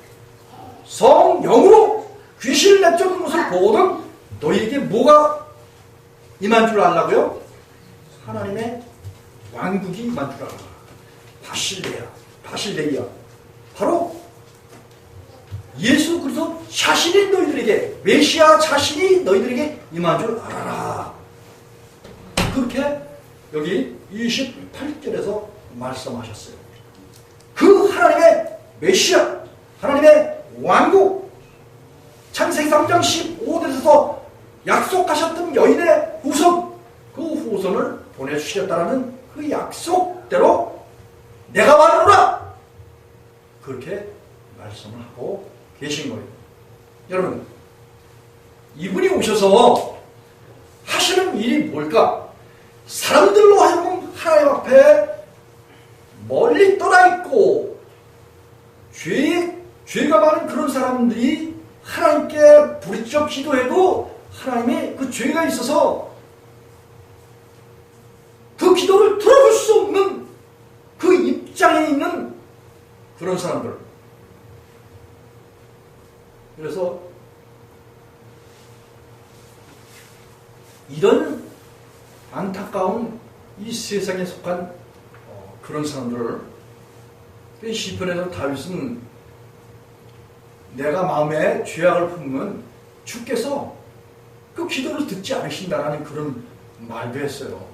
성령으로 귀신을 내쫓는 것을 보거든 너희에게 뭐가 임한 줄 알라고요? 하나님의 왕국이 임한 줄 알아. 바실레이야. 바로 예수 그리스도 자신이 너희들에게, 메시아 자신이 너희들에게 임한 줄 알아라. 그렇게 여기 28절에서 말씀하셨어요. 그 하나님의 메시아, 하나님의 왕국, 창세기 3장 15절에서 약속하셨던 여인의 후손, 후손을 보내주시겠다라는 그 약속대로 내가 말하노라 그렇게 말씀을 하고 계신 거예요. 여러분, 이분이 오셔서 하시는 일이 뭘까? 사람들로 하여금 하나님 앞에 멀리 떠나 있고 죄가 많은 그런 사람들이 하나님께 부르짖어 기도해도 하나님의 그 죄가 있어서 그 기도를 들어줄 수 없는 그 입장에 있는 그런 사람들. 그래서 이런 안타까운 이 세상에 속한 그런 사람들을 시편에서 다윗은 내가 마음에 죄악을 품으면 주께서 그 기도를 듣지 않으신다라는 그런 말도 했어요.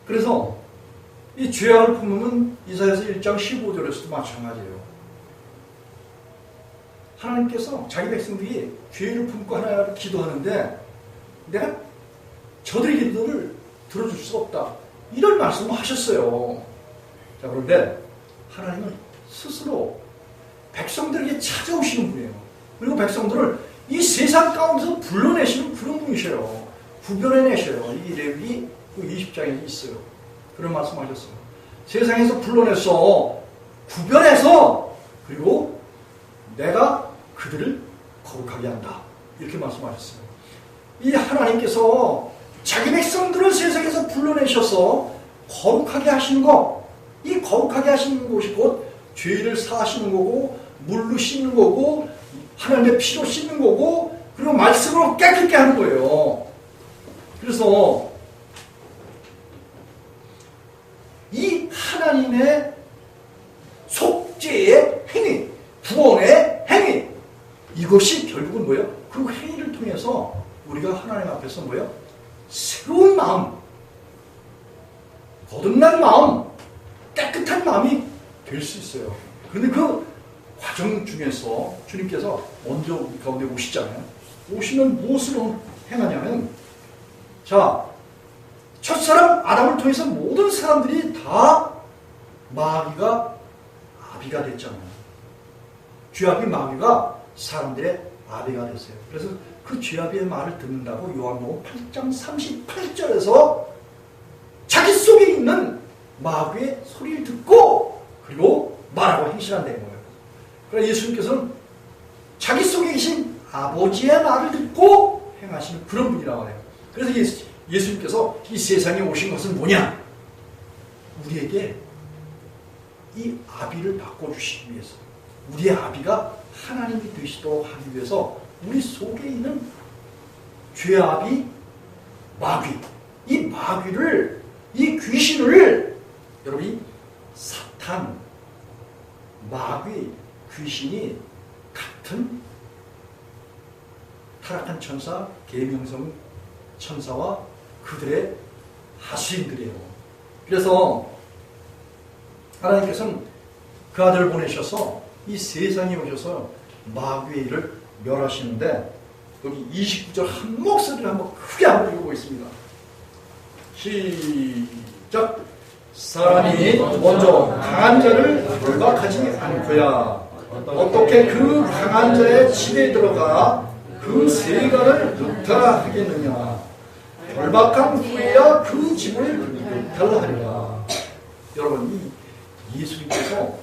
그래서 이 죄악을 품으면 이사야서 1장 15절에서도 마찬가지예요. 하나님께서 자기 백성들이 죄를 품고 하나님을 기도하는데 내가 저들의 기도를 들어줄 수 없다. 이런 말씀을 하셨어요. 자, 그런데 하나님은 스스로 백성들에게 찾아오시는 분이에요. 그리고 백성들을 이 세상 가운데서 불러내시는 그런 분이셔요. 구별해내셔요. 이 레위기 20장에 있어요. 그런 말씀 하셨어요. 세상에서 불러내서 구별해서 그리고 내가 그들을 거룩하게 한다. 이렇게 말씀하셨어요. 이 하나님께서 자기 백성들을 세상에서 불러내셔서 거룩하게 하시는 것, 이 거룩하게 하시는 것이 곧 죄를 사하시는 거고 물로 씻는 거고 하나님의 피로 씻는 거고 그리고 말씀으로 깨끗게 하는 거예요. 그래서 이 하나님의 속죄의 행위, 구원의 행위, 이것이 결국은 뭐예요? 그 행위를 통해서 우리가 하나님 앞에서 뭐예요? 새로운 마음, 거듭난 마음, 깨끗한 마음이 될 수 있어요. 그런데 그 과정 중에서 주님께서 먼저 우리 가운데 오시잖아요. 오시면 무엇을 행하냐면, 자, 첫사람 아담을 통해서 모든 사람들이 다 마귀가 아비가 됐잖아요. 죄아비 마귀가 사람들의 아비가 됐어요. 그래서 그 죄아비의 말을 듣는다고 요한복음 8장 38절에서 자기 속에 있는 마귀의 소리를 듣고 그리고 말하고 행실한다는 거예요. 그래서 예수님께서는 자기 속에 계신 아버지의 말을 듣고 행하시는 그런 분이라고 해요. 그래서 예수님께서 이 세상에 오신 것은 뭐냐? 우리에게 이 아비를 바꿔주시기 위해서, 우리의 아비가 하나님이 되시도록 하기 위해서 우리 속에 있는 죄아비 마귀, 이 마귀를, 이 귀신을, 여러분이 사탄, 마귀, 귀신이 같은 타락한 천사, 계명성 천사와 그들의 하수인들이에요. 그래서 하나님께서는 그 아들을 보내셔서 이 세상에 오셔서 마귀의 일을 멸하시는데, 여기 29절 한 목소리를 한번 크게 한번 읽어보겠습니다. 시작. 사람이 먼저 강한 자를 결박하지 않고야 어떻게 그 강한 자의 집에 들어가 그 세간을 늑탈하겠느냐. 결박한 후에야 그 집을 늑탈하리라. 여러분, 이 예수님께서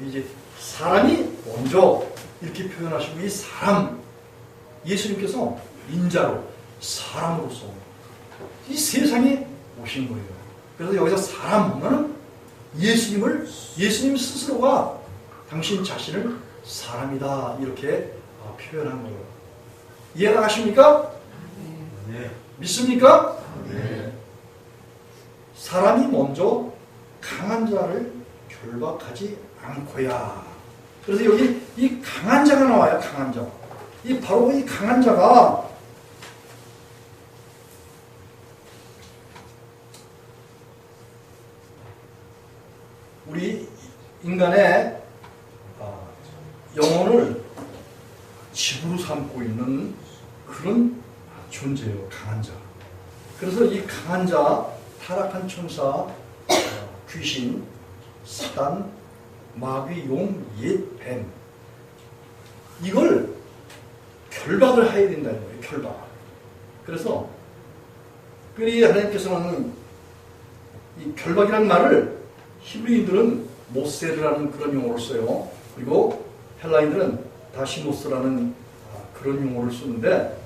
이제 사람이 먼저 이렇게 표현하시고, 이 사람, 예수님께서 인자로 사람으로서 이 세상에 오신 거예요. 그래서 여기서 사람 보면은 예수님 스스로가 당신 자신을 사람이다 이렇게 표현한 거예요. 이해가 가십니까? 네. 믿습니까? 네. 사람이 먼저 강한 자를 결박하지 않고야. 그래서 여기 이 강한 자가 나와요. 강한 자. 이 바로 이 강한 자가 우리 인간의 영혼을 집으로 삼고 있는 그런 존재예요. 강한 자. 그래서 이 강한 자, 타락한 천사, 귀신, 사단, 마귀, 용, 옛, 뱀, 이걸 결박을 해야 된다는 거예요. 결박. 그래서 특별히 하나님께서는 이 결박이라는 말을 히브리인들은 모세르라는 그런 용어를 써요. 그리고 헬라인들은 다시모스라는 그런 용어를 쓰는데,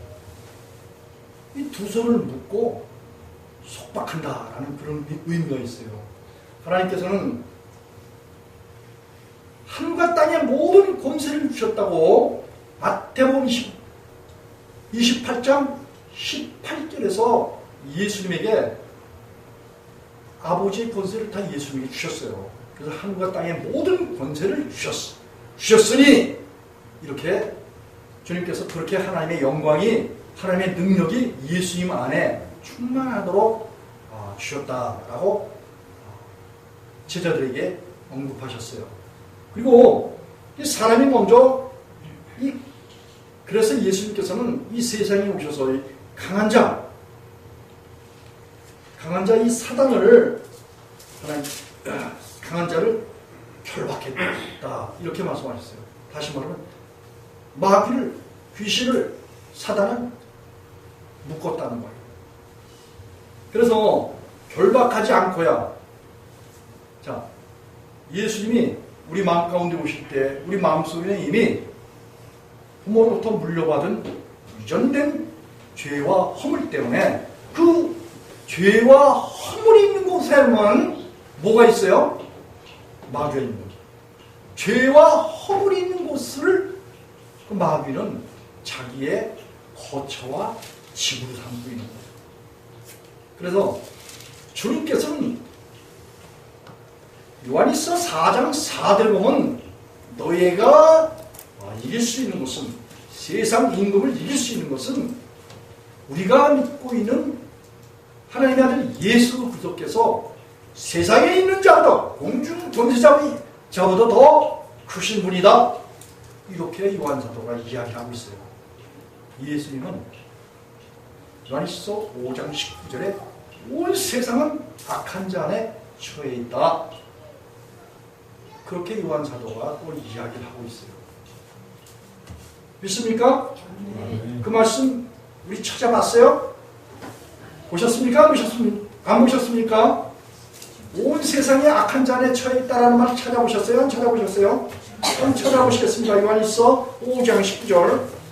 이 두 손을 묶고 속박한다라는 그런 의미가 있어요. 하나님께서는 하늘과 땅의 모든 권세를 주셨다고 마태복음 28장 18절에서 예수님에게 아버지의 권세를 다 예수님에게 주셨어요. 그래서 하늘과 땅의 모든 권세를 주셨으니 이렇게 주님께서 그렇게 하나님의 영광이, 하나님의 능력이 예수님 안에 충만하도록 주셨다라고 제자들에게 언급하셨어요. 그리고 이 사람이 먼저 그래서 예수님께서는 이 세상에 오셔서 강한 자 이 사단을, 강한 자를 결박했다 이렇게 말씀하셨어요. 다시 말하면 마귀를, 귀신을, 사단은 묶었다는 거예요. 그래서 결박하지 않고야, 자, 예수님이 우리 마음 가운데 오실 때 우리 마음속에는 이미 부모로부터 물려받은 유전된 죄와 허물 때문에 그 죄와 허물이 있는 곳에만 뭐가 있어요? 마귀가 있는 거죠. 죄와 허물이 있는 곳을 그 마귀는 자기의 거처와 집으로 삼고 있는 거예요. 그래서 주님께서는 요한일서 4장 4절을 보면 너희가 이길 수 있는 것은, 세상 임금을 이길 수 있는 것은 우리가 믿고 있는 하나님의 아들 예수 그리스도께서 세상에 있는 자보다, 공중 권세자보다 더 크신 분이다. 이렇게 요한 사도가 이야기하고 있어요. 예수님은 요한일서 5장 19절에 온 세상은 악한 자 안에 처해 있다. 그렇게 요한 사도가 또 이야기를 하고 있어요. 믿습니까? 그 말씀 우리 찾아봤어요? 보셨습니까? 안 보셨습니까? 온 세상에 악한 자 안에 처해 있다라는 말을 찾아보셨어요? 안 찾아보셨어요? 한번 찾아보시겠습니다. 요한일서 5장 19절.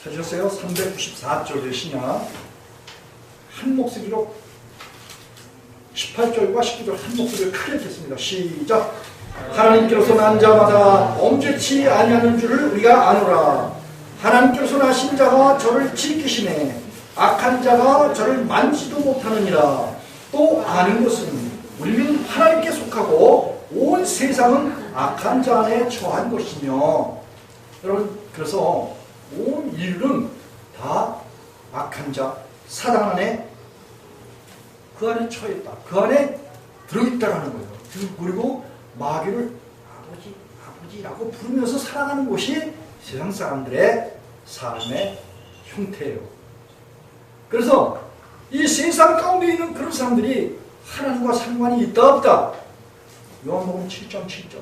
찾으셨어요? 394절 되시냐? 한 목소리로 18절과 19절 한 목소리를 크게 읽겠습니다. 시작! 하나님께로서 난 자마다 엄죄치 아니하는 줄을 우리가 아노라. 하나님께로서 나신 자가 저를 지키시네. 악한 자가 저를 만지도 못하느니라. 또 아는 것은 우리는 하나님께 속하고 온 세상은 악한 자 안에 처한 것이며. 여러분, 그래서 온 인류는 다 악한 자, 사단 안에, 그 안에 처했다. 그 안에 들어있다라는 거예요. 그리고 마귀를 아버지라고 부르면서 살아가는 것이 세상 사람들의 삶의 형태예요. 그래서 이 세상 가운데 있는 그런 사람들이 하나님과 상관이 있다 없다? 요한복음 7.7절.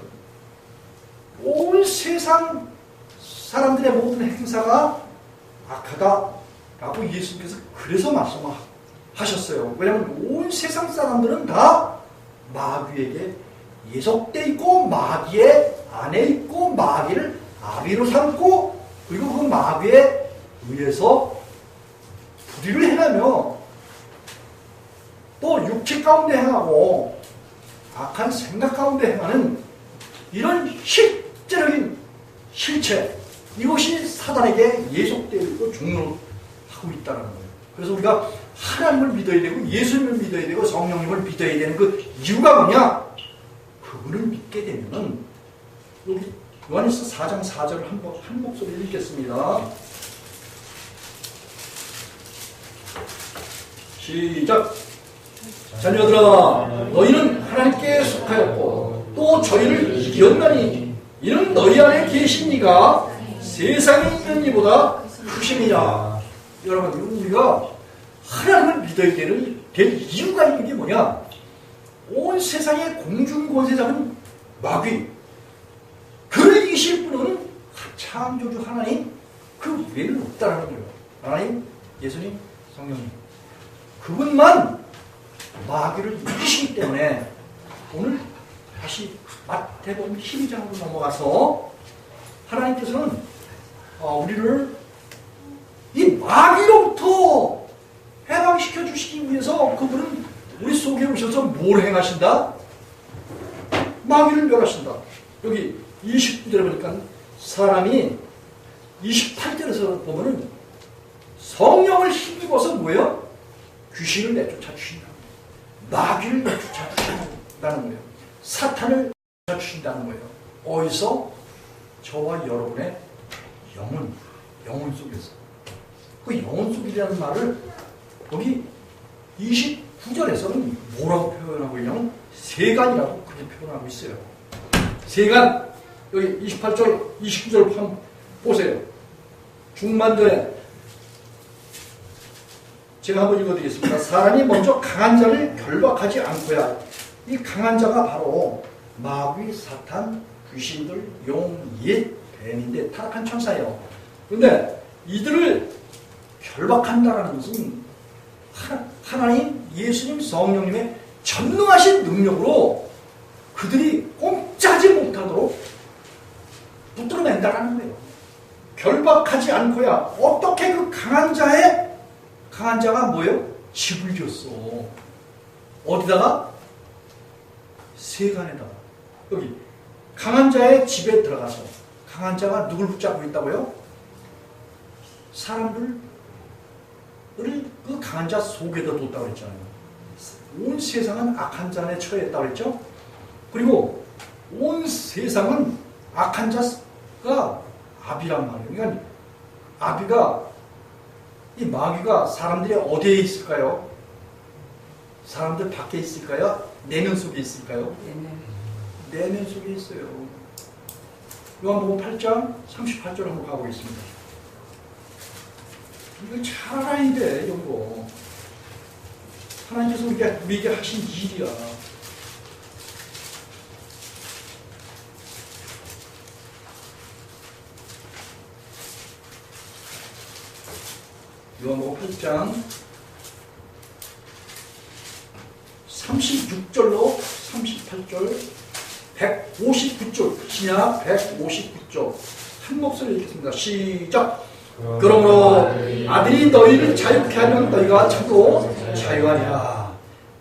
온 세상 사람들의 모든 행사가 악하다라고 예수님께서 그래서 말씀하셨어요. 왜냐하면 온 세상 사람들은 다 마귀에게 예속돼 있고 마귀의 안에 있고 마귀를 아비로 삼고 그리고 그 마귀에 의해서 불의를 행하며 또 육체 가운데 행하고 악한 생각 가운데 행하는 이런 실제적인 실체, 이것이 사단에게 예속되어 있고 종로하고 있다는 거예요. 그래서 우리가 하나님을 믿어야 되고 예수님을 믿어야 되고 성령님을 믿어야 되는 그 이유가 뭐냐? 그분을 믿게 되면은 여기 요한일서 4장 4절을 한 목소리로 읽겠습니다. 시작. 자녀들아, 너희는 하나님께 속하였고 또 저희를 이겼나니 이는 너희 안에 계신 이가 세상에 있는 이보다 크심이라. 여러분, 우리가 하나님을 믿어야 될 이유가 있는 게 뭐냐? 온 세상의 공중권세자는 마귀, 그를 이기실 분은 창조주 하나님, 그 외에는 없다라는 거예요. 하나님, 예수님, 성령님, 그분만 마귀를 이기시기 때문에 오늘 다시 마태복음 12장으로 넘어가서 하나님께서는 우리를 이 마귀로부터 해방시켜 주시기 위해서 그분은 우리 속에 오셔서 뭘 행하신다? 마귀를 멸하신다. 여기 29절에 보니까 사람이 28절에서 보면은 성령을 힘입어서 뭐예요? 귀신을 내쫓아 주신다. 마귀를 내쫓아 주신다는 거예요. 사탄을 내쫓아 주신다는 거예요. 어디서? 저와 여러분의 영혼 속에서. 그 영혼 속이라는 말을 여기 29절에서는 뭐라고 표현하고 있냐면 세간이라고 그렇게 표현하고 있어요. 세간. 여기 28절, 29절 한번 보세요. 중반절에 제가 한번 읽어드리겠습니다. 사람이 먼저 강한 자를 결박하지 않고야. 이 강한 자가 바로 마귀, 사탄, 귀신들, 용, 옛, 뱀인데 타락한 천사예요. 그런데 이들을 결박한다는 것은 하나님, 예수님, 성령님의 전능하신 능력으로 그들이 꼼짝하지 못하도록 붙들어낸다는 거예요. 결박하지 않고야. 어떻게 그 강한 자가 뭐예요? 집을 줬어. 어디다가? 세간에다가. 여기 강한 자의 집에 들어가서 강한 자가 누굴 붙잡고 있다고요? 사람들을 그 강한 자 속에다 뒀다고 했잖아요. 온 세상은 악한 자 안에 처했다고 했죠? 그리고 온 세상은 악한 자가 아비란 말이에요. 그러니까 아비가, 이 마귀가 사람들이 어디에 있을까요? 사람들 밖에 있을까요? 내면 속에 있을까요? 내면 속에 있어요. 요한복음 8장 38절 한번 가보겠습니다. 이거 잘 알아야 돼, 이런 거. 하나님께서 우리에게 하신 일이야. 요한복음 8장 36절로 38절 159쪽 신약 159쪽 한 목소리 읽겠습니다. 시작. 그러므로 아들이 너희를 자유케 하면 너희가 참고 자유하리라.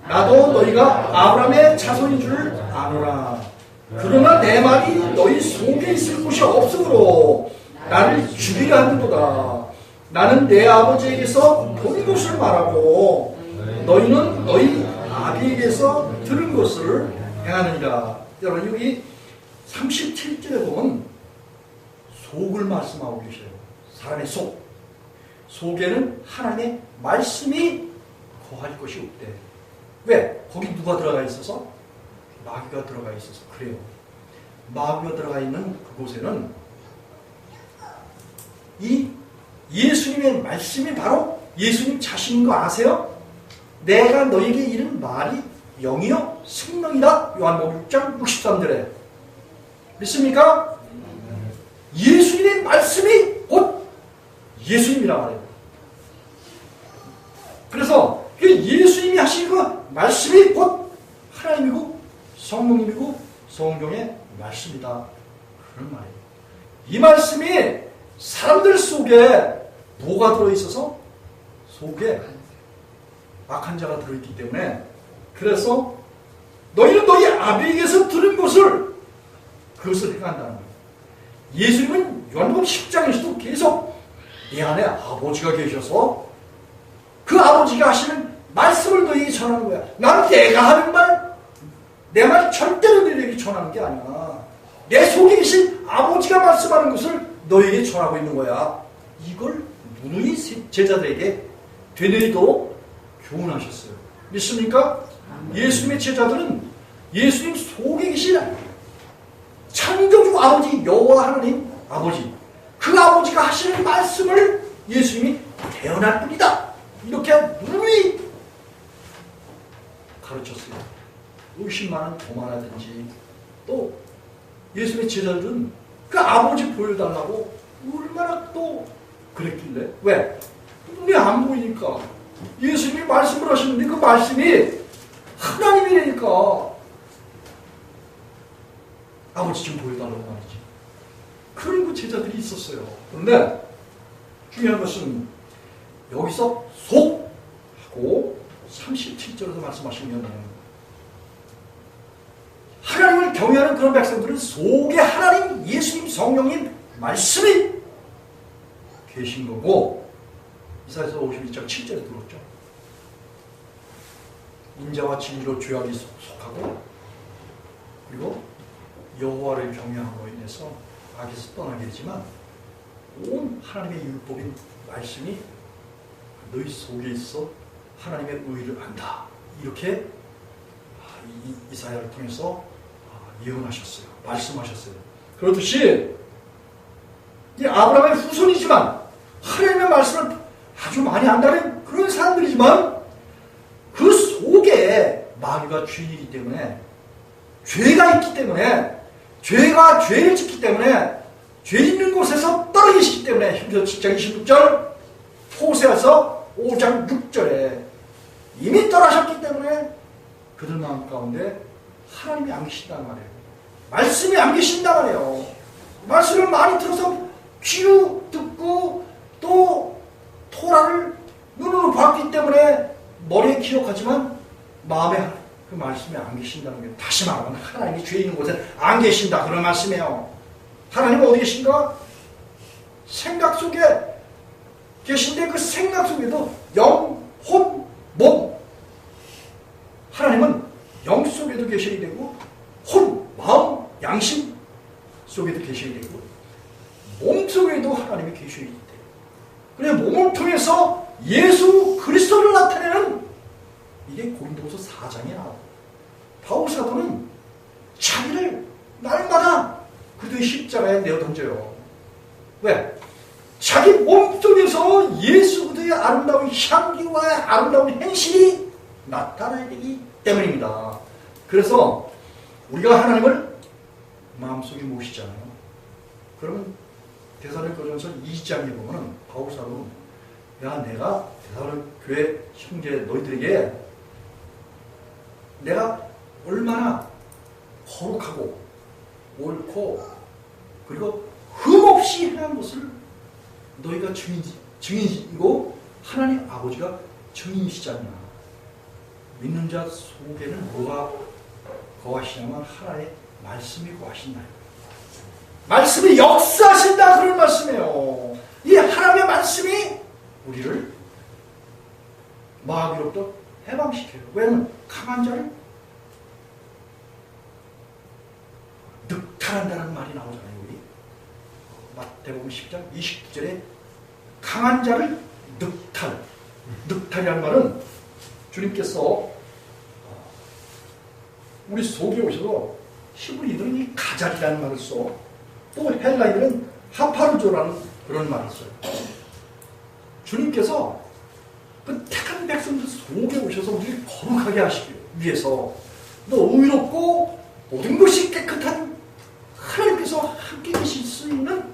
나도 너희가 아브라함의 자손인 줄 아노라. 그러나 내 말이 너희 속에 있을 곳이 없으므로 나를 죽이려 하는도다. 나는 내 아버지에게서 본 것을 말하고 너희는 너희 아비에게서 들은 것을 행하느니라. 여러분, 여기 37절에 보면 속을 말씀하고 계셔요. 사람의 속. 속에는 하나님의 말씀이 거할 것이 없대. 왜? 거기 누가 들어가 있어서? 마귀가 들어가 있어서 그래요. 마귀가 들어가 있는 그곳에는 이 예수님의 말씀이 바로 예수님 자신인 거 아세요? 내가 너에게 이른 말이 영이요 생명이다. 요한복음 6장 63절에 믿습니까? 예수님의 말씀이 곧 예수님이란 말이에요. 그래서 예수님이 하신 그 말씀이 곧 하나님이고 성령님이고 성경의 말씀이다. 그런 말이에요. 이 말씀이 사람들 속에 뭐가 들어있어서? 속에 악한 자가 들어있기 때문에, 그래서 너희는 너희 아비에게서 들은 것을 그것을 행한다는 거예요. 예수님은 요한복음 10장에서도 계속 내 안에 아버지가 계셔서 그 아버지가 하시는 말씀을 너희에게 전하는 거야. 나는 내가 하는 말, 내 말 절대로 너희에게 전하는 게 아니야. 내 속에 계신 아버지가 말씀하는 것을 너희에게 전하고 있는 거야. 이걸 누누이 제자들에게 되뇌이도록 교훈하셨어요. 믿습니까? 예수님의 제자들은 예수님 속에 계신 창조주 아버지 여호와 하나님 아버지, 그 아버지가 하시는 말씀을 예수님이 태어날 뿐이다, 이렇게 누누이 가르쳤어요. 의심 많은 도마라든지, 또 예수님의 제자들은 그 아버지 보여달라고 얼마나 또 그랬길래. 왜? 눈이 안 보이니까. 예수님이 말씀을 하시는데 그 말씀이 하나님이라니까 아버지 좀 보여달라고 말이지. 그런 그 제자들이 있었어요. 그런데 중요한 것은 여기서 속 하고 37절에서 말씀하시면 하나님을 경외하는 그런 백성들은 속에 하나님, 예수님, 성령님 말씀이 계신 거고, 이사야서 51장 7절에 들었죠. 인자와 진리로 죄악이 속하고, 그리고 여호와를 경외함으로 인해서 악에서 떠나게 되지만 온 하나님의 율법인 말씀이 너희 속에 있어 하나님의 의를 안다, 이렇게 이사야를 통해서 예언하셨어요. 말씀하셨어요. 그렇듯이 이 아브라함의 후손이지만 하나님의 말씀을 아주 많이 안다는 그런 사람들이지만 그 속에 마귀가 주인이기 때문에, 죄가 있기 때문에, 죄가 죄를 짓기 때문에, 죄 있는 곳에서 떨어지시기 때문에, 히브리서 7장 26절, 호세아서 5장 6절에 이미 떠나셨기 때문에 그들 마음 가운데 하나님이 안 계신단 말이에요. 말씀이 안 계신단 말이에요. 말씀을 많이 들어서 귀로 듣고 또 토라를 눈으로 봤기 때문에 머리에 기억하지만 마음에 그 말씀이 안 계신다는 게, 다시 말하면 하나님이 죄 있는 곳에 안 계신다, 그런 말씀이에요. 하나님은 어디 계신가? 생각 속에 계신데 그 생각 속에도 영, 혼, 몸, 하나님은 영 속에도 계셔야 되고 혼, 마음, 양심 속에도 계셔야 되고 몸 속에도 하나님이 계셔야 돼요. 그래서 몸을 통해서 예수 그리스도를 나타내는, 이게 고린도후서 4장에 나와요. 바울 사도는 자기를 날마다 그들의 십자가에 내어 던져요. 왜? 자기 몸속에서 예수 그리스도의 아름다운 향기와 아름다운 행실이 나타나야 되기 때문입니다. 그래서 우리가 하나님을 마음속에 모시잖아요. 그러면 데살로니가전서 2장에 보면 바울 사도는, 야, 내가 데살로니가 교회 형제 너희들에게 내가 얼마나 거룩하고 옳고 그리고 흠없이 행한 것을 너희가 증인이고 하나님 아버지가 증인이시잖냐. 믿는 자 속에는 뭐가 거하시냐면 하나님의 말씀이 거하신다. 말씀이 역사하신다, 그런 말씀이에요. 이 하나님의 말씀이 우리를 마귀로부터 해방시켜요. 왜냐하면 강한 자를 늑탈한다는 말이 나오잖아요. 우리 마태복음 10장 29절에 강한 자를 늑탈이라는 말은 주님께서 우리 속에 오셔서, 히브리들은 이 가잘이라는 말을 써, 또 헬라인들은 하파르조라는 그런 말을 써요. 주님께서 그 택한 백성들 속에 오셔서 우리를 거룩하게 하시기 위해서, 또 의롭고 모든 것이 깨끗한 하나님께서 함께 계실 수 있는,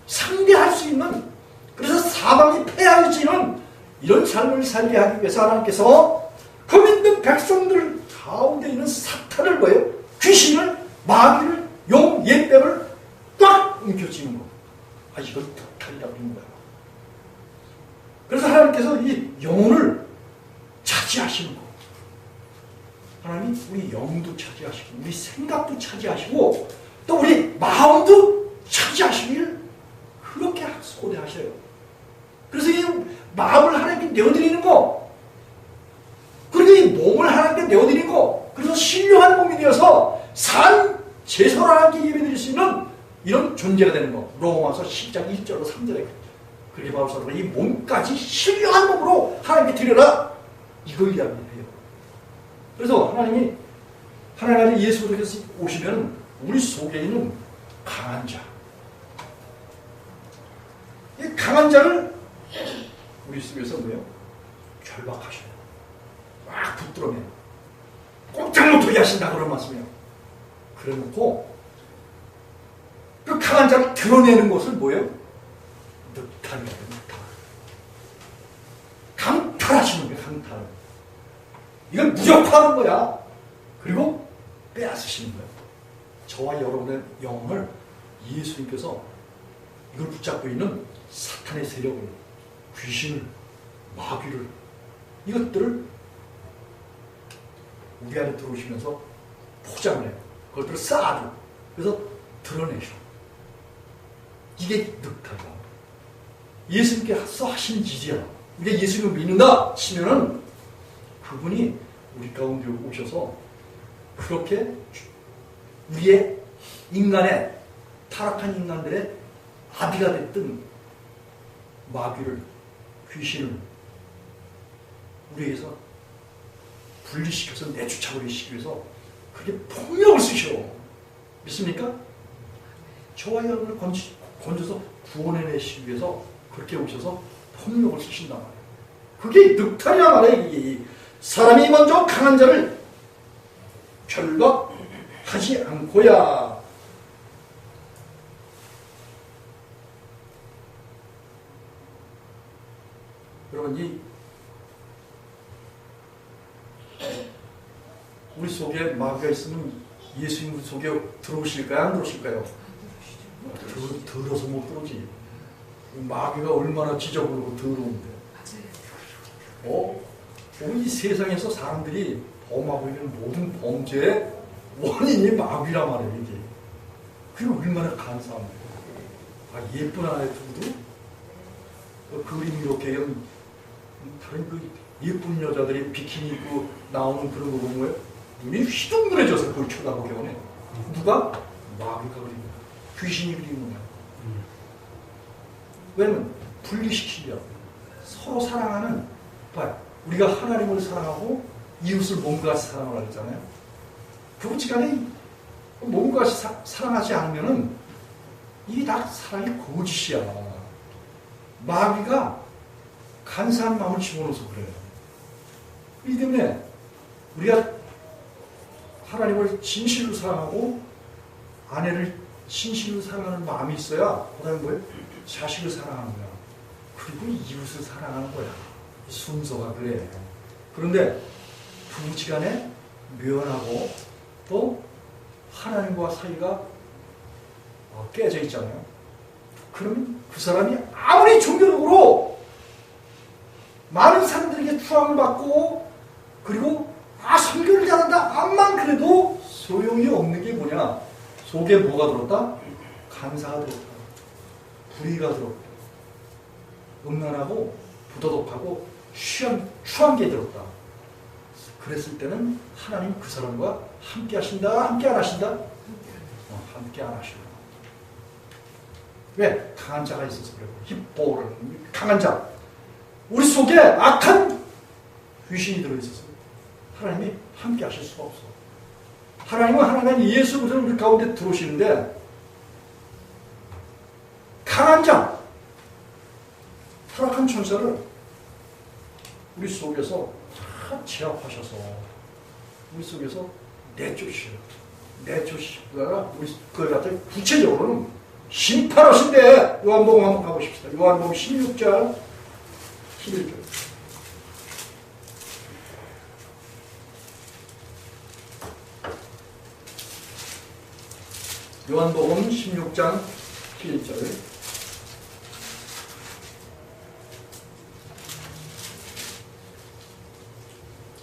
상대할 수 있는, 그래서 사방이 패하여지는 이런 삶을 살게 하기 위해서 하나님께서 그 믿는 백성들 가운데 있는 사탄을, 뭐예요? 귀신을, 마귀를, 용, 옛뱀을 꽉 움켜쥐는 거. 이걸 득탈이라고 하는 거야. 그래서 하나님께서 이 영혼을 차지하시는 거. 하나님이 우리 영도 차지하시고 우리 생각도 차지하시고 또 우리 마음도 차지하시길 그렇게 소대하셔요. 그래서 이 마음을 하나님께 내어드리는 거, 그리고 이 몸을 하나님께 내어드리는 거, 그래서 신령한 몸이 되어서 산 제사를 하나님께 예배드릴 수 있는 이런 존재가 되는 거. 로마서 10장 1절로 3절에 그렇게 바울사도가 이 몸까지 신령한 몸으로 하나님께 드려라, 이걸 이야기해요. 그래서 하나님 예수 그리스도께서 오시면 우리 속에 있는 강한 자, 이 강한 자를 우리 속에서 뭐예요? 결박하셔요. 막 붙들어내요. 꼼짝 못하게 하신다 그런 말씀이에요. 그래놓고 그 강한 자를 드러내는 것을 뭐예요? 늑탈이라고 늑탈. 강탈하시는 거예요. 강탈. 이걸 무력화하는 거야. 그리고 빼앗으시는 거예요. 저와 여러분의 영혼을 예수님께서 이걸 붙잡고 있는 사탄의 세력을, 귀신을, 마귀를, 이것들을 우리 안에 들어오시면서 포장을 해요. 그것들을 쌓아줘. 그래서 드러내셔. 이게 늑탈이야. 예수님께서 하신 일이야. 우리가 예수님을 믿는다 치면은 그분이 우리 가운데 오셔서 그렇게 우리의 인간의 타락한 인간들의 아비가 됐던 마귀를, 귀신을 우리에게서 분리시켜서 내쫓아버리시기 위해서 그게 폭력을 쓰셔. 믿습니까? 저와 여러분을 건져서 구원해내시기 위해서 그렇게 오셔서 폭력을 쓰신단 말이에요. 그게 늑탈이란 말이에요. 이게. 사람이 먼저 강한 자를 결박하지 않고야. 여러분, 우리 속에 마귀가 있으면 예수님 속에 들어오실까요? 안 들어오실까요? 들어서 못 들어오지. 마귀가 얼마나 지저분하고 더러운데. 이 세상에서 사람들이 범하고 있는 모든 범죄의 원인이 마귀란 말이에요, 이게. 그게 얼마나 간사한데. 예쁜 아이 두고도 그림 이렇게 다른 그 예쁜 여자들이 비키니 입고 나오는 그런 거 보는 거예요. 눈이 휘둥그레져서 그걸 쳐다보게 하네. 누가? 마귀가 그린 거야. 귀신이 그리는 거야. 왜냐면 분리시키려. 서로 사랑하는, 우리가 하나님을 사랑하고 이웃을 몸과 같이 사랑하라고 했잖아요. 그것지간에 몸과 같이 사랑하지 않으면은 이게 다 사랑이 거짓이야. 마귀가 간사한 마음을 집어넣어서 그래요. 이 때문에 우리가 하나님을 진실로 사랑하고 아내를 진실로 사랑하는 마음이 있어야 그 다음에 뭐예요? 자식을 사랑하는 거야. 그리고 이웃을 사랑하는 거야. 순서가 그래. 그런데 부부지간에 묘연하고 또 하나님과 사이가 깨져 있잖아요. 그러면 그 사람이 아무리 종교적으로 많은 사람들에게 추앙을 받고 그리고 선교를 잘한다 암만 그래도 소용이 없는 게 뭐냐? 속에 뭐가 들었다? 간사가 들었다. 불의가 들었다. 음란하고 부도덕하고 추한 게 들었다. 그랬을 때는 하나님 그 사람과 함께 하신다? 함께 안 하신다? 함께 안 하신다. 왜? 강한 자가 있어서 그래요. 힙보를 강한 자. 우리 속에 악한 귀신이 들어있어서 하나님이 함께 하실 수가 없어. 하나님은 하나님 예수 그리스도를 우리 가운데 들어오시는데 강한 자, 타락한 천사를 우리 속에서 다 제압하셔서 우리 속에서 내쫓으셔요. 내쫓으시다가 우리 그걸 갖다 구체적으로는 심판하신대. 요한복음 한번 가보십시다. 요한복음 16장 11절. 요한복음 16장 11절.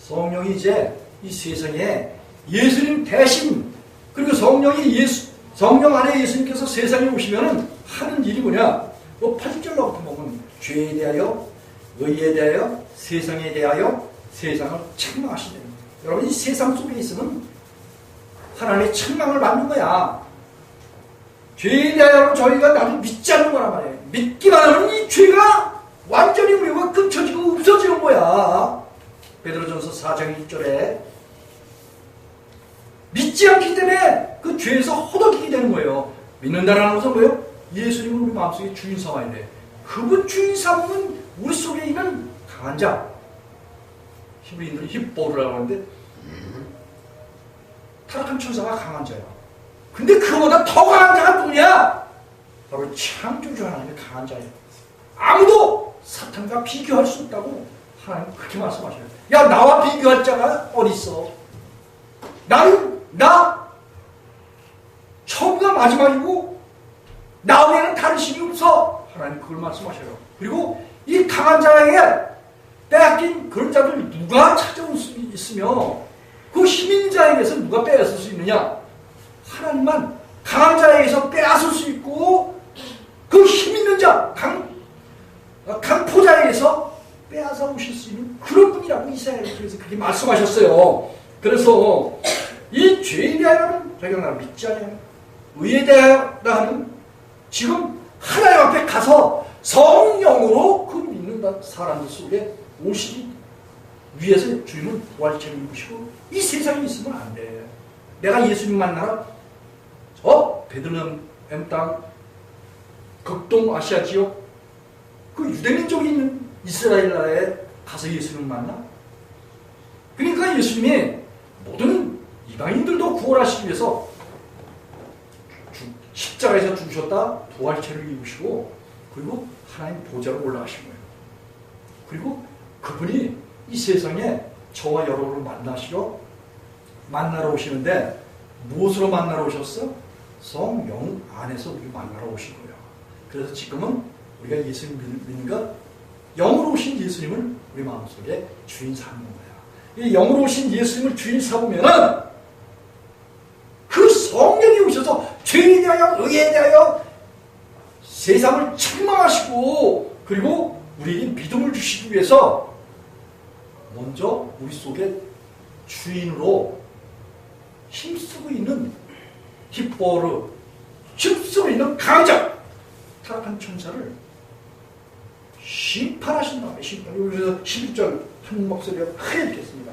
성령이 이제 이 세상에 예수님 대신 그리고 성령 안에 예수님께서 세상에 오시면은 하는 일이 뭐냐? 8절로부터 보면 죄에 대하여, 의에 대하여, 세상에 대하여 세상을 책망하시는 거예요. 여러분 이 세상 속에 있으면 하나님의 책망을 받는 거야. 죄에 대하여 저희가 나도 믿지 않는 거란 말이에요. 믿기만 하면 이 죄가 완전히 우리가 끊쳐지고 없어지는 거야. 베드로전서 4장 1절에 믿지 않기 때문에 그 죄에서 허덕이게 되는 거예요. 믿는다라는 것은 뭐예요? 예수님을 우리 마음속에 주인 삼아야 돼. 그분 주인 삼으면 우리 속에 있는 강한 자, 히브리인들은 힙보르라고 하는데 타락한 천사가 강한 자야. 근데 그보다 더 강한 자가 누구냐? 바로 창조주 하나님의 강한 자예요. 아무도 사탄과 비교할 수 없다고 하나님 그렇게 말씀하셔요. 야, 나와 비교할 자가 어디 있어? 나 처음과 마지막이고 나 외에는 다른 신이 없어. 하나님 그걸 말씀하셔요. 그리고 이 강한 자에게 빼앗긴 그런 자들 누가 찾아올 수 있으며 그 힘 있는 자에게서 누가 빼앗을 수 있느냐? 하나님만 강한 자에게서 빼앗을 수 있고 그 힘 있는 자, 강포자에게서 빼앗아 오실 수 있는 그런 분이라고 이사야에서 그렇게 말씀하셨어요. 그래서 이 죄에 대하여는 자기가 나를 믿지 않으면 의에 대하여는 지금 하나님 앞에 가서 성령으로 그 믿는 사람들 속에 오시기 위해서 주님은 부활체를 입으시고 이 세상에 있으면 안 돼. 내가 예수님 만나러 베들레헴 땅 극동 아시아 지역 그 유대민족이 있는 이스라엘 나라에 가서 예수님을 만나? 그러니까 예수님이 모든 이방인들도 구원하시기 위해서 십자가에서 죽으셨다 부활체를 입으시고 그리고 하나님 보좌로 올라가신 거예요. 그리고 그분이 이 세상에 저와 여러분을 만나러 오시는데 무엇으로 만나러 오셨어? 성령 안에서 우리 만나러 오신 거예요. 그래서 지금은 우리가 예수님 믿는가? 영으로 오신 예수님을 우리 마음속에 주인 삼는 거야. 이 영으로 오신 예수님을 주인 삼으면은 그 성령이 오셔서 죄에 대하여 의에 대하여 세상을 책망하시고 그리고 우리에게 믿음을 주시기 위해서 먼저 우리 속에 주인으로 힘쓰고 있는 힙보르, 힘쓰고 있는 강자, 타락한 천사를 심판하신 다음에 그래서 11절 한 목소리로 크게 읽겠습니다.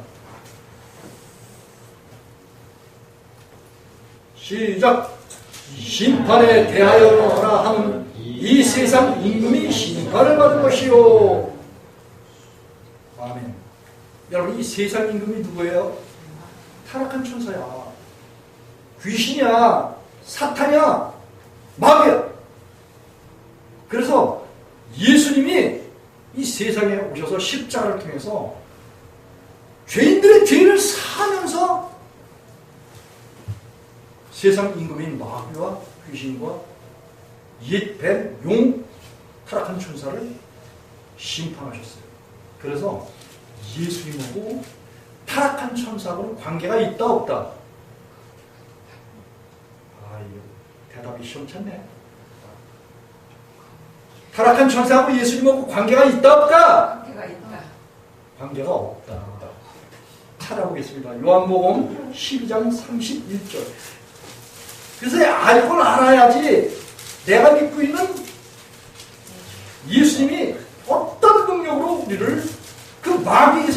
시작! 심판에 대하여 하라 하는 이 세상 임금이 심판을 받은 것이요. 아멘. 여러분 이 세상 임금이 누구예요? 타락한 천사야. 귀신이야. 사탄이야. 마귀야. 그래서 예수님이 이 세상에 오셔서 십자가를 통해서 죄인들의 죄를 사면서 세상 임금인 마귀와 귀신과 옛 뱀, 용, 타락한 천사를 심판하셨어요. 그래서 예수님하고 타락한 천사하고는 관계가 있다 없다? 이거 대답이 시원찮네. 타락한 천사하고 예수님하고 관계가 있다 없다? 관계가 있다. 관계가 없다. 찾아보겠습니다. 요한복음 12장 31절. 그래서 알고 알아야지 내가 믿고 있는 예수님이 어떤 능력으로 우리를 그 마귀의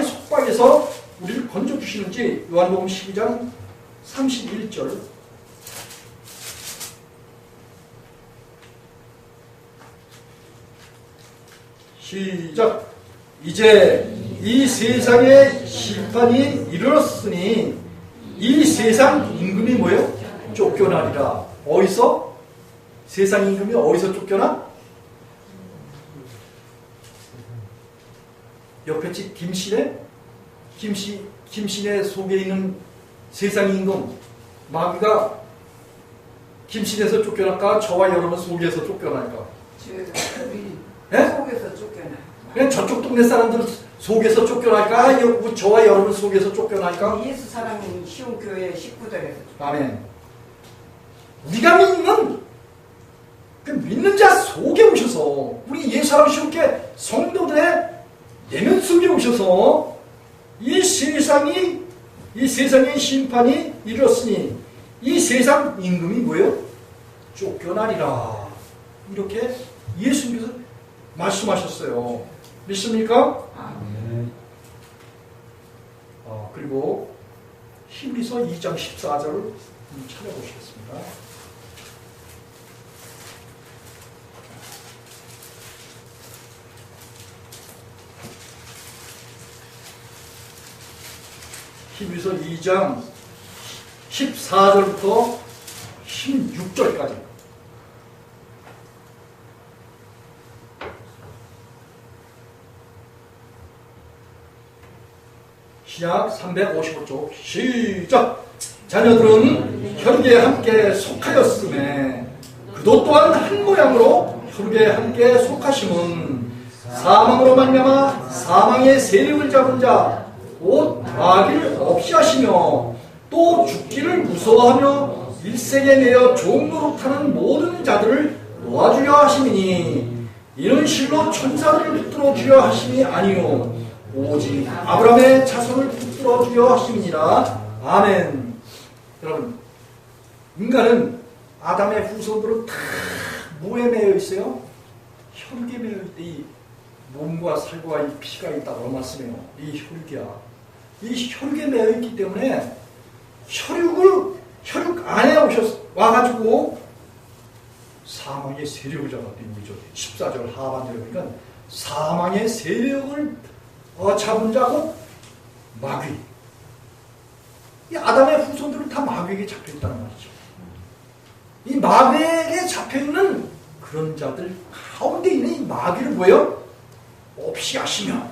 속박에서 우리를 건져주시는지 요한복음 12장 31절 시작. 이제 이 세상의 심판이 이르렀으니 이 세상 임금이 뭐예요? 쫓겨나리라. 어디서? 세상 임금이 어디서 쫓겨나? 옆에 집 김신의 속에 있는 세상 임금 마귀가 김신에서 쫓겨날까? 저와 여러분 속에서 쫓겨날까? 네? 속에서 쫓겨나. 그냥 저쪽 동네 사람들 속에서 쫓겨날까? 저와 여러분 속에서 쫓겨날까? 예수 사랑하는 시온교회 식구들에서. 아멘. 우리가 믿는 자 속에 오셔서 우리 예수 사랑 시온교회 성도들의 내면 속에 오셔서 이 세상의 심판이 이르렀으니 이 세상 임금이 뭐예요? 쫓겨나리라. 이렇게 예수님께서 말씀하셨어요. 믿습니까? 아멘. 그리고 히브리서 2장 14절을 찾아보시겠습니다. 히브리서 2장 14절부터 16절까지. 시작. 355쪽 시작. 자녀들은 혈육에 함께 속하였음에 그도 또한 한 모양으로 혈육에 함께 속하심은 사망으로 말미암아 사망의 세력을 잡은 자 곧 마귀를 없이 하시며 또 죽기를 무서워하며 일생에 내어 종노릇하는 모든 자들을 놓아주려 하심이니 이는 실로 천사들을 붙들어 주려 하심이 아니요 오직 아브라함의 자손을 붙들어 주려 하심이니라. 아멘. 여러분, 인간은 아담의 후손들은 다 뭐에 매여 있어요? 혈육에 매여 있대. 이 몸과 살과 이 피가 있다고 말씀해요. 이 혈육이야. 이 혈육에 매여 있기 때문에 혈육 안에 와가지고 사망의 세력을 잡았더니 14절 하반절에 보니까 사망의 세력을 잡은 자고 마귀. 이 아담의 후손들은 다 마귀에게 잡혀있다는 말이죠. 이 마귀에게 잡혀있는 그런 자들 가운데 있는 이 마귀를 뭐예요? 없이 하시며.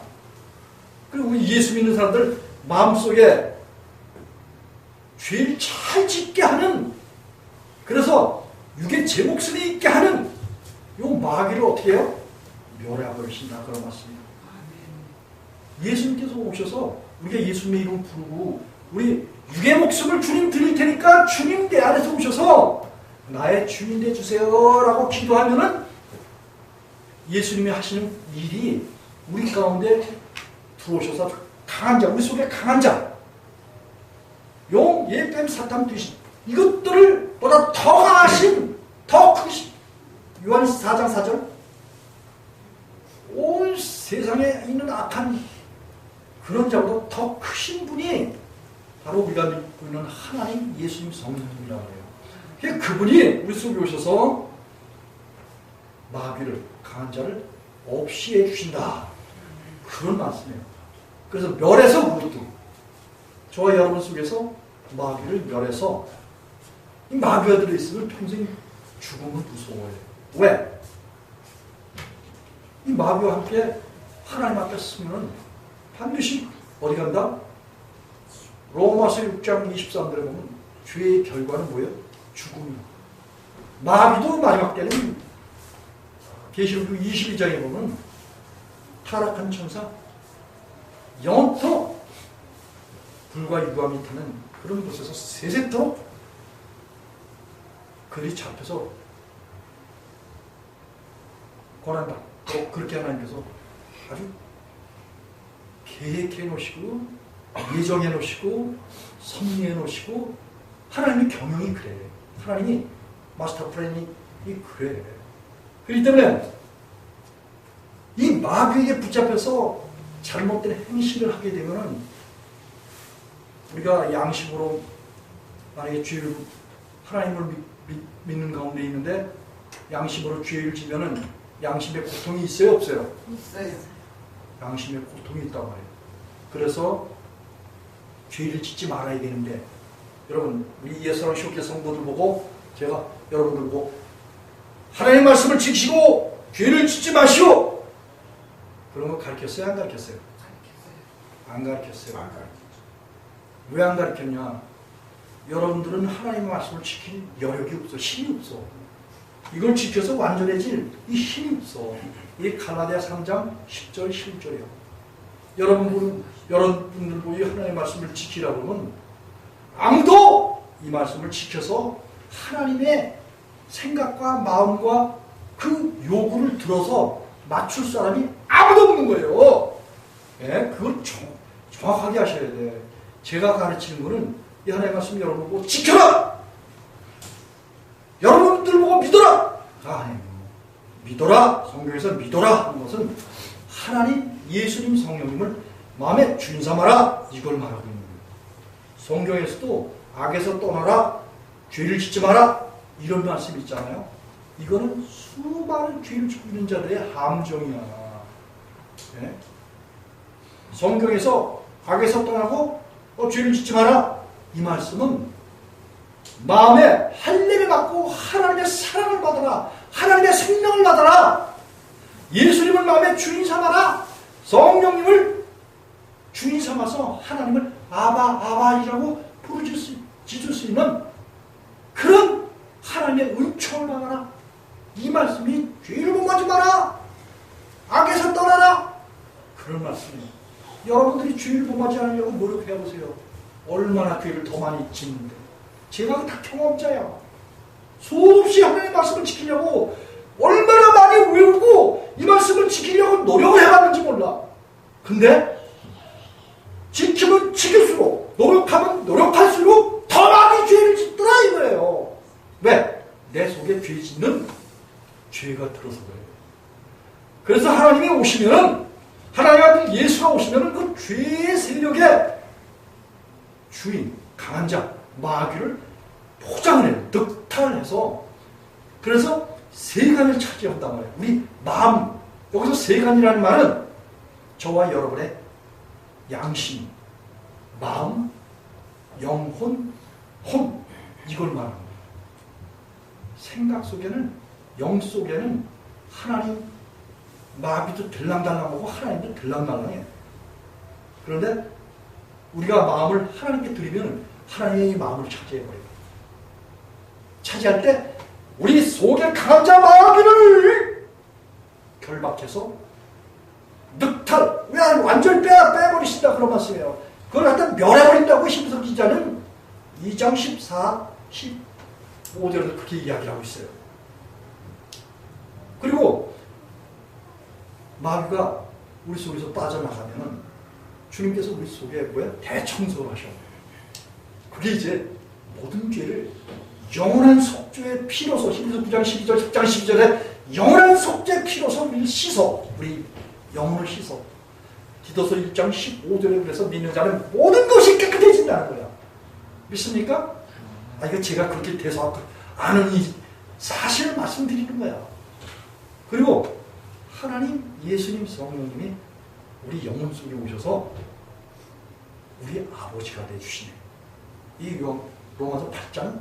그리고 예수 믿는 사람들 마음속에 죄를 잘 짓게 하는, 그래서 육의 제 목숨이 있게 하는 이 마귀를 어떻게 해요? 멸해버리신다 그런 말씀입니다. 예수님께서 오셔서 우리가 예수님의 이름 부르고 우리 육의 목숨을 주님 드릴 테니까 주님 내 안에서 오셔서 나의 주인 되주세요 라고 기도하면은 예수님이 하시는 일이 우리 가운데 들어오셔서 강한 자, 우리 속에 강한 자, 용, 예뱀, 사탄, 귀신, 이것들을 보다 더 강하신, 더 크신, 요한일서 4장 4절, 온 세상에 있는 악한 그런 자보다 더 크신 분이 바로 우리가 믿고 있는 하나님 예수님 성령님이라고 해요. 그분이 우리 속에 오셔서 마귀를, 강한 자를 없이 해주신다. 그런 말씀이에요. 그래서 멸해서 그것도 저와 여러분 속에서 마귀를 멸해서 이 마귀가 들어있으면 평생 죽음은 무서워요. 왜? 이 마귀와 함께 하나님 앞에 서면 반드시 어디 간다? 로마서 6장 23절에 보면 죄의 결과는 뭐예요? 죽음이에요. 마귀도 마지막 때는 계시록 22장에 보면 타락한 천사 영원토록 불과 유감이 타는 그런 곳에서 세세토록 그리 잡혀서 고난받고 그렇게 하나님께서 아주 계획해 놓으시고 예정해 놓으시고 섭리해 놓으시고 하나님의 경영이 그래. 하나님이 마스터 플랜이 그래. 그렇기 때문에 이 마귀에게 붙잡혀서 잘못된 행실을 하게 되면 우리가 양심으로 만약에 죄를 하나님을 믿는 가운데 있는데 양심으로 죄를 지면은 양심에 고통이 있어요, 없어요? 있어요. 양심에 고통이 있단 말이에요. 그래서 죄를 짓지 말아야 되는데 여러분 우리 예수랑 쇼케 성도들 보고 제가 여러분들 보고 하나님의 말씀을 지키고 죄를 짓지 마시오. 그런 거 가르쳤어요? 안 가르쳤어요? 안 가르쳤어요. 왜 안 가르쳤냐? 여러분들은 하나님의 말씀을 지킬 여력이 없어. 힘이 없어. 이걸 지켜서 완전해질 이 힘이 없어. 이 갈라디아 3장 10절 11절이에요. 여러분들 보이 하나님의 말씀을 지키라고 하면 아무도 이 말씀을 지켜서 하나님의 생각과 마음과 그 요구를 들어서 맞출 사람이 아무도 없는 거예요. 예? 그걸 정확하게 하셔야 돼. 제가 가르치는 거는 이 하나님의 말씀 여러분 보고 지켜라! 여러분들 보고 믿어라! 아니에요. 믿어라! 성경에서 믿어라! 하는 것은 하나님, 예수님, 성령님을 마음에 주인 삼아라! 이걸 말하고 있는 거예요. 성경에서도 악에서 떠나라, 죄를 짓지 마라 이런 말씀이 있잖아요. 이거는 수많은 죄를 짓고 있는 자들의 함정이야. 네? 성경에서 악에서 떠나고 죄를 짓지 마라 이 말씀은 마음에 할례를 받고 하나님의 사랑을 받아라, 하나님의 생명을 받아라, 예수님을 마음에 주인 삼아라, 성령님을 주인 삼아서 하나님을 아바이라고 부르짖을 수 있는 그런 하나님의 은총을 받아라. 이 말씀이 죄를 범하지 마라, 악에서 떠나라 그런 말씀이에요. 여러분들이 죄를 범하지 않으려고 노력해보세요. 얼마나 죄를 더 많이 짓는데. 제가 다 경험자야. 수없이 하나님의 말씀을 지키려고 얼마나 많이 외우고 이 말씀을 지키려고 노력을 해봤는지 몰라. 근데 지키면 지킬수록, 노력하면 노력할수록 더 많이 죄를 짓더라 이거예요. 왜? 내 속에 죄 짓는 죄가 들어서 그래요. 그래서 하나님이 오시면은, 하나님 아들 예수가 오시면은 그 죄의 세력의 주인, 강한 자, 마귀를 포장을 해요. 늑탈해서. 그래서 세간을 차지한단 말이에요. 우리 마음, 여기서 세간이라는 말은 저와 여러분의 양심, 마음, 영혼, 혼 이걸 말합니다. 생각 속에는, 영 속에는 하나님, 마귀도 들랑달랑하고 하나님도 들랑달랑해. 그런데 우리가 마음을 하나님께 드리면 하나님의 마음을 차지해버려요. 차지할 때 우리 속에 강한 자 마귀를 결박해서 늑탈, 왜 완전히 빼버리신다 그런 말씀이에요. 그걸 갖다 멸해버린다고 히브리서 기자는 2장 14, 15절에서 그렇게 이야기하고 있어요. 그리고 마귀가 우리 속에서 빠져나가면은 주님께서 우리 속에 대청소를 하셔. 그게 이제 모든 죄를 영원한 속죄의 피로서, 히브리서 9장 12절, 10장 12절에 영원한 속죄의 피로서 우리를 씻어. 우리 영혼을 씻어. 디도서 1장 15절에 그래서 믿는 자는 모든 것이 깨끗해진다는 거야. 믿습니까? 이거 제가 그렇게 돼서 아는 이 사실을 말씀드리는 거야. 그리고 하나님, 예수님, 성령님이 우리 영혼 속에 오셔서 우리 아버지가 되주시네. 이 로마서 8장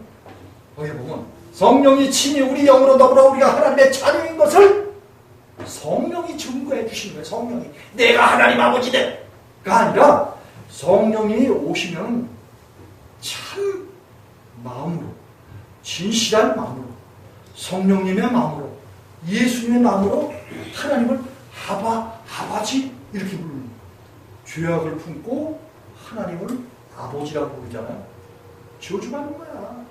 거기에 보면 성령이 친히 우리 영으로 더불어 우리가 하나님의 자녀인 것을 성령이 증거해 주시는 거예요. 성령이 내가 하나님 아버지다 가 아니라 성령이 오시면 참 마음으로, 진실한 마음으로, 성령님의 마음으로, 예수님의 마음으로 하나님을 아바지 이렇게 부르는 거예요. 죄악을 품고 하나님을 아버지라고 부르잖아요. 저주받는 거야.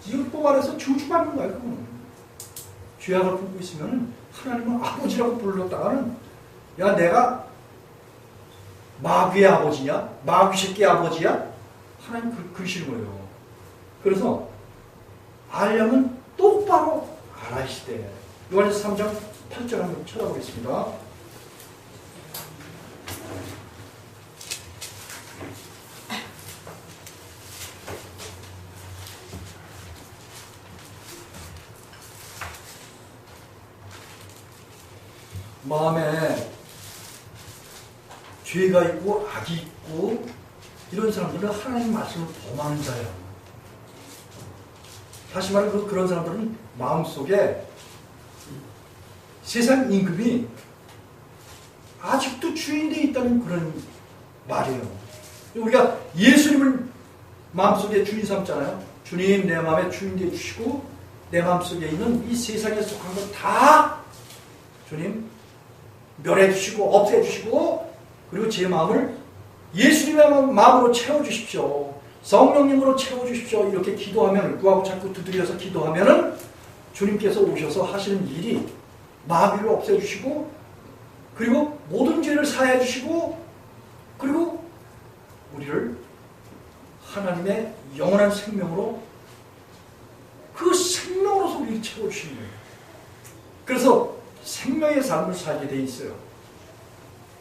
율법 아래서 저주받는 거야. 그거는. 죄악을 품고 있으면 하나님을 아버지라고 불렀다가는 야 내가 마귀의 아버지냐? 마귀 새끼 아버지야? 하나님 그러시는 거예요. 그래서 알려면 똑바로 알아시되. 요한에서 3장 8절 한번 쳐다보겠습니다. 마음에 죄가 있고 악이 있고 이런 사람들은 하나님 말씀을 범하는 자예요. 다시 말해 그런 사람들은 마음속에 세상 임금이 아직도 주인되어 있다는 그런 말이에요. 우리가 예수님을 마음속에 주인 삼잖아요. 주님 내 마음에 주인되어 주시고 내 마음속에 있는 이 세상에 속한 것 다 주님 멸해 주시고 없애 주시고 그리고 제 마음을 예수님의 마음으로 채워 주십시오. 성령님으로 채워 주십시오. 이렇게 기도하면 구하고 자꾸 두드려서 기도하면은 주님께서 오셔서 하시는 일이 마귀를 없애 주시고 그리고 모든 죄를 사해 주시고 그리고 우리를 하나님의 영원한 생명으로 그 생명으로서 우리를 채워 주시는 거예요. 그래서 생명의 삶을 살게 돼 있어요.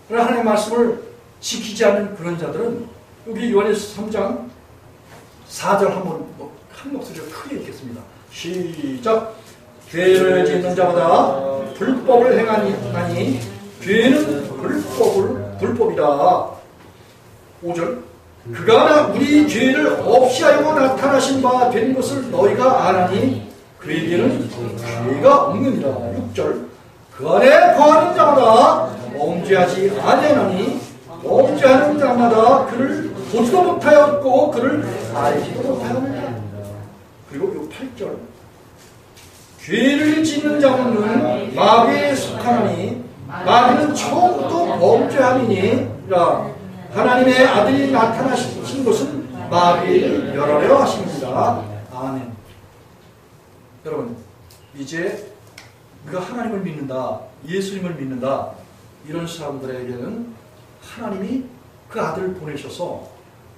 그러나 하나님의 말씀을 지키지 않는 그런 자들은 여기 요한일서 3장 4절 한번 한 목소리로 크게 읽겠습니다. 시작. 죄를 짓는 자마다 불법을 행하니 죄는 불법이다. 5절. 그가 우리 죄를 없이 하려고 나타나신 바 된 것을 너희가 아나니 그에게는 죄가 없느니라. 6절. 그 안에 거하는 자마다 범죄하지 아니하나니 범죄하는 자마다 그를 보지도 못하였고 그를 알지도 못하였느니라. 그리고 요 8절. 죄를 짓는 자는 마귀에 속하나니 마귀는 처음부터 범죄함이니라. 하나님의 아들이 나타나신 것은 마귀를 멸하려 하십니다. 아멘. 여러분, 이제 우리가 하나님을 믿는다, 예수님을 믿는다, 이런 사람들에게는 하나님이 그 아들을 보내셔서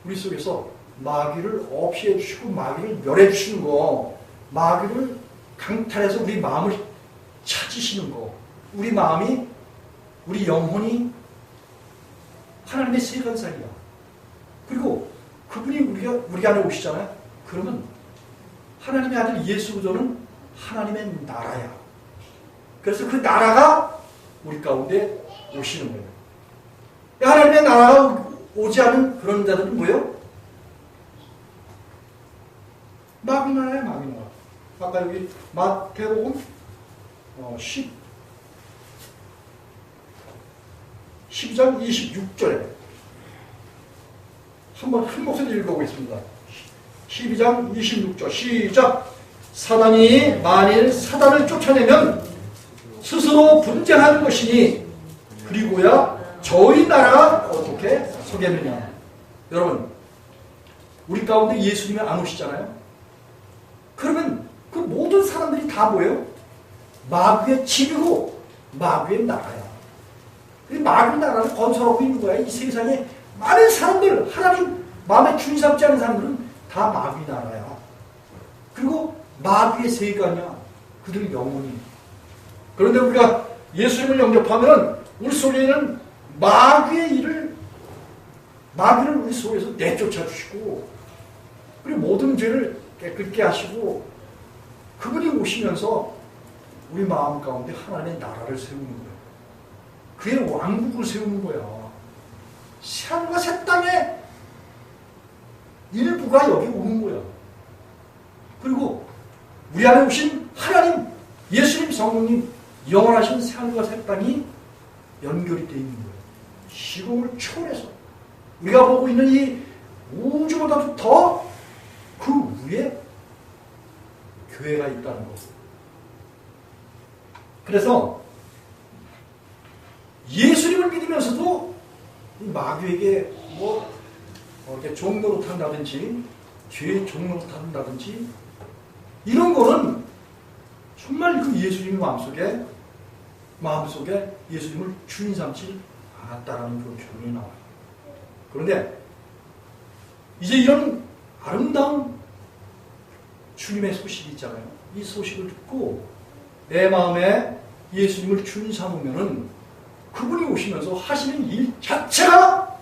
우리 속에서 마귀를 없이 해주시고 마귀를 멸해 주시는 거, 마귀를 강탈해서 우리 마음을 찾으시는 거, 우리 마음이, 우리 영혼이 하나님의 세간살이야. 그리고 그분이 우리 안에 오시잖아요. 그러면 하나님의 아들 예수 그리스도는 하나님의 나라야. 그래서 그 나라가 우리 가운데 오시는 거예요. 하나님의 나라가 오지 않은 그런 자들은 뭐예요? 마귀 나라야, 마귀 나라. 아까 여기 마태복음 12장 26절에 한번 큰 목소리 읽어보겠습니다. 12장 26절 시작. 사단이 만일 사단을 쫓아내면 스스로 분쟁하는 것이니 그리고야 저희 나라가 어떻게 서겠느냐. 여러분, 우리 가운데 예수님이 안 오시잖아요. 그러면 그 모든 사람들이 다 뭐예요? 마귀의 집이고 마귀의 나라야. 마귀 나라를 건설하고 있는 거야. 이 세상에 많은 사람들, 하나님 마음에 주인 삼지 않은 사람들은 다 마귀 나라야. 그리고 마귀의 세간이야. 그들 영혼이. 그런데 우리가 예수님을 영접하면 우리 속에는 마귀의 마귀를 우리 속에서 내쫓아 주시고, 그리고 모든 죄를 깨끗게 하시고, 그분이 오시면서 우리 마음 가운데 하나님의 나라를 세우는 거예요. 그의 왕국을 세우는 거야. 새하늘과 새 땅의 일부가 여기 오는 거야. 그리고 우리 안에 오신 하나님, 예수님, 성령님, 영원하신 새하늘과 새 땅이 연결이 되어 있는 거예요. 시공을 초월해서 우리가 보고 있는 이 우주보다도 더 그 위에 교회가 있다는 거. 그래서 예수님을 믿으면서도 마귀에게 이렇게 종로로 탄다든지 죄의 종로로 탄다든지 이런 거는 정말 그 예수님 마음속에 예수님을 주인 삼지 않았다라는 그런 결론이 나와요. 그런데 이제 이런 아름다운 주님의 소식이 있잖아요. 이 소식을 듣고 내 마음에 예수님을 주인 삼으면은 그분이 오시면서 하시는 일 자체가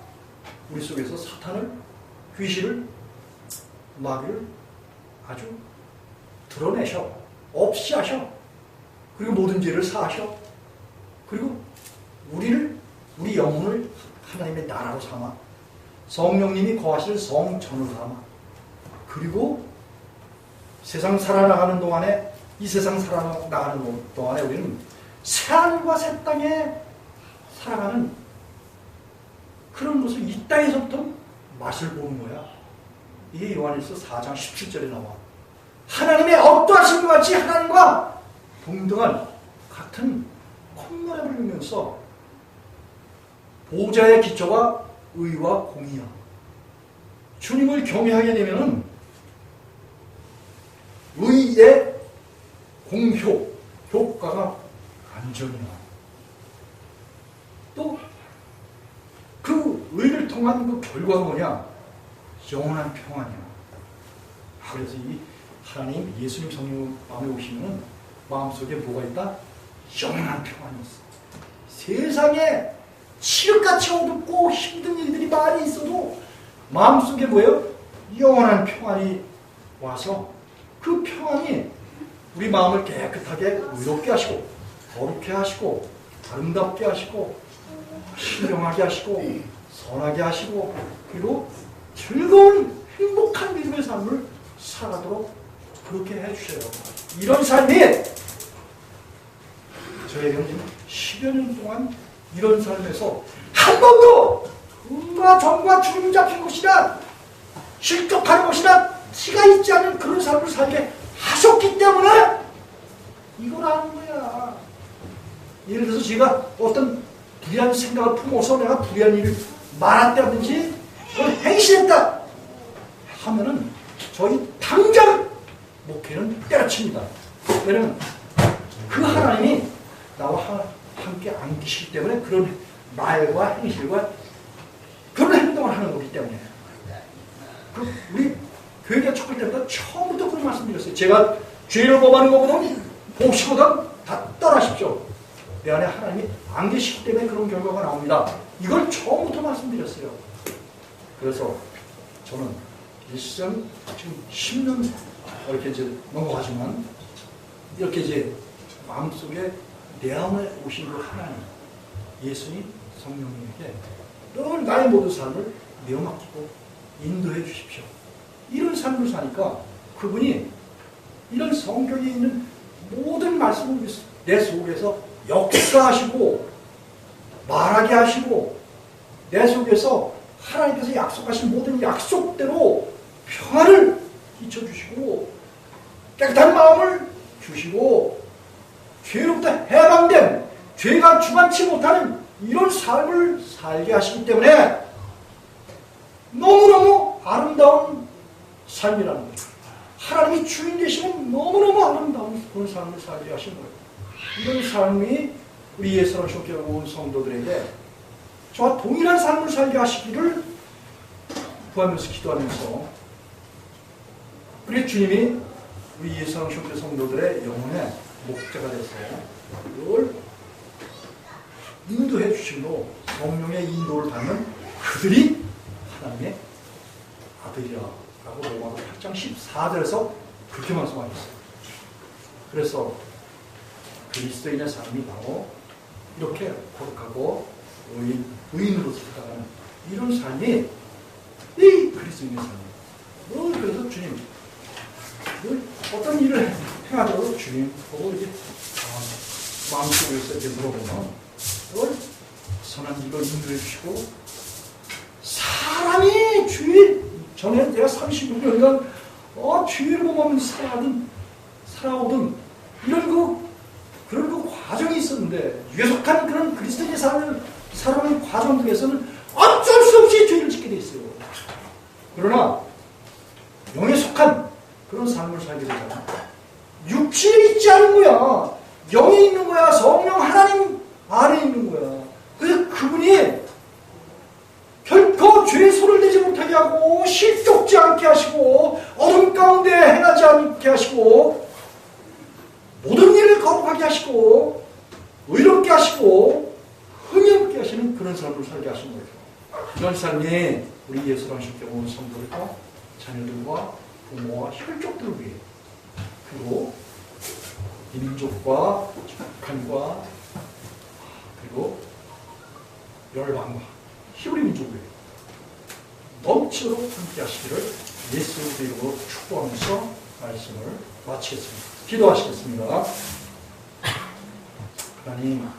우리 속에서 사탄을, 귀신을, 마귀를 아주 드러내셔. 없이 하셔. 그리고 모든 죄를 사하셔. 그리고 우리 영혼을 하나님의 나라로 삼아 성령님이 거하실 성전으로 삼아. 그리고 세상 살아나가는 동안에, 이 세상 살아나가는 동안에 우리는 새하늘과 새 땅에 살아가는 그런 것을 이 땅에서부터 맛을 보는 거야. 이게 요한일서 4장 17절에 나와. 하나님의 어떠하신 것 같이 하나님과 동등한 같은 콧노래를 부르면서 보좌의 기초가 의와 공의야. 주님을 경외하게 되면은 의의 효과가 안전이야. 또 그 의를 통한 그 결과가 뭐냐? 영원한 평안이야. 그래서 이 하나님, 예수님 성령 마음에 오시면 마음속에 뭐가 있다? 영원한 평안이 있어. 세상에 칠흑같이 어둡고 힘든 일들이 많이 있어도 마음속에 뭐예요? 영원한 평안이 와서 그 평안이 우리 마음을 깨끗하게 의롭게 하시고 거룩해 하시고 아름답게 하시고 신령하게 하시고 선하게 하시고 그리고 즐거운 행복한 믿음의 삶을 살아도록 그렇게 해주셔요. 이런 삶이 저의 형님 10여 년 동안 이런 삶에서 한 번도 음과 정과 주름 잡힌 것이나 실족하는 것이나 티가 있지 않은 그런 삶을 살게 하셨기 때문에 이걸 아는 거야. 예를 들어서 제가 어떤 불의한 생각을 품어서 내가 불의한 일을 말았다든지 그걸 행실했다 하면은 저희 당장 목회는 때려칩니다. 왜냐면 그 하나님이 나와 함께 안 계시기 때문에 그런 말과 행실과 그런 행동을 하는 거기 때문에 우리 교회가 척할 때부터 처음부터 그런 말씀드렸어요. 제가 죄를 범하는 것보다는 복식보다 다 떠나십시오. 내 안에 하나님이 안 계시기 때문에 그런 결과가 나옵니다. 이걸 처음부터 말씀드렸어요. 그래서 저는 일생 지금 10년 이렇게 이제 넘어가지만 이렇게 이제 마음속에 내 안에 오신 그 하나님, 예수님, 성령님에게 늘 나의 모든 삶을 내어맡기고 인도해 주십시오. 이런 삶을 사니까 그분이 이런 성경에 있는 모든 말씀을 내 속에서 역사하시고 말하게 하시고 내 속에서 하나님께서 약속하신 모든 약속대로 평안을 끼쳐주시고 깨끗한 마음을 주시고 죄로부터 해방된 죄가 주관치 못하는 이런 삶을 살게 하시기 때문에 너무너무 아름다운 삶이라는 거죠. 하나님이 주인 되시면 너무너무 아름다운 그런 삶을 살게 하신 거예요. 이런 삶이 우리 예수를 좋게 온 성도들에게 저와 동일한 삶을 살게 하시기를 구하면서 기도하면서 우리 주님이 우리 예수를 좋게 성도들의 영혼의 목자가 되어서 늘 인도해 주심으로 성령의 인도를 받는 그들이 하나님의 아들이라고 로마서 8장 14절에서 그렇게 말씀하셨어요. 그래서 그리스도인의 삶이 바로 이렇게 거룩하고 의인으로 살아가는 이런 삶이 이 그리스도인의 삶이에요. 그래서 주님 어떤 일을 행하더라도 주님 보고 이제 마음속에서 이렇게 물어보면 선한 일로 인도해 주시고 사람이 주일 전에 내가 36년간 주일을 범하면서 살아오던 이런 그런 그 과정이 있었는데 유속한 그런 그리스도인의 삶을 살아가는 과정들에서는 어쩔 수 없이 죄를 짓게 돼 있어요. 그러나 영에 속한 그런 삶을 살게 되잖아. 육신에 있지 않은 거야. 영에 있는 거야. 성령 하나님 안에 있는 거야. 그래서 그분이 결코 죄에 손을 대지 못하게 하고 실족지 않게 하시고 어둠 가운데 행하지 않게 하시고 모든 일을 거룩하게 하시고 의롭게 하시고 흥이 없게 하시는 그런 삶을 살게 하신 거예요. 이런 삶이 우리 예수를 하실 온 성도들과 자녀들과 부모와 혈족들을 위해 그리고 민족과 북한과 그리고 열방과 히브리 민족을 넘치도록 함께 하시기를 예수 이름으로 축복하면서 말씀을 마치겠습니다. 기도하시겠습니다. 하나님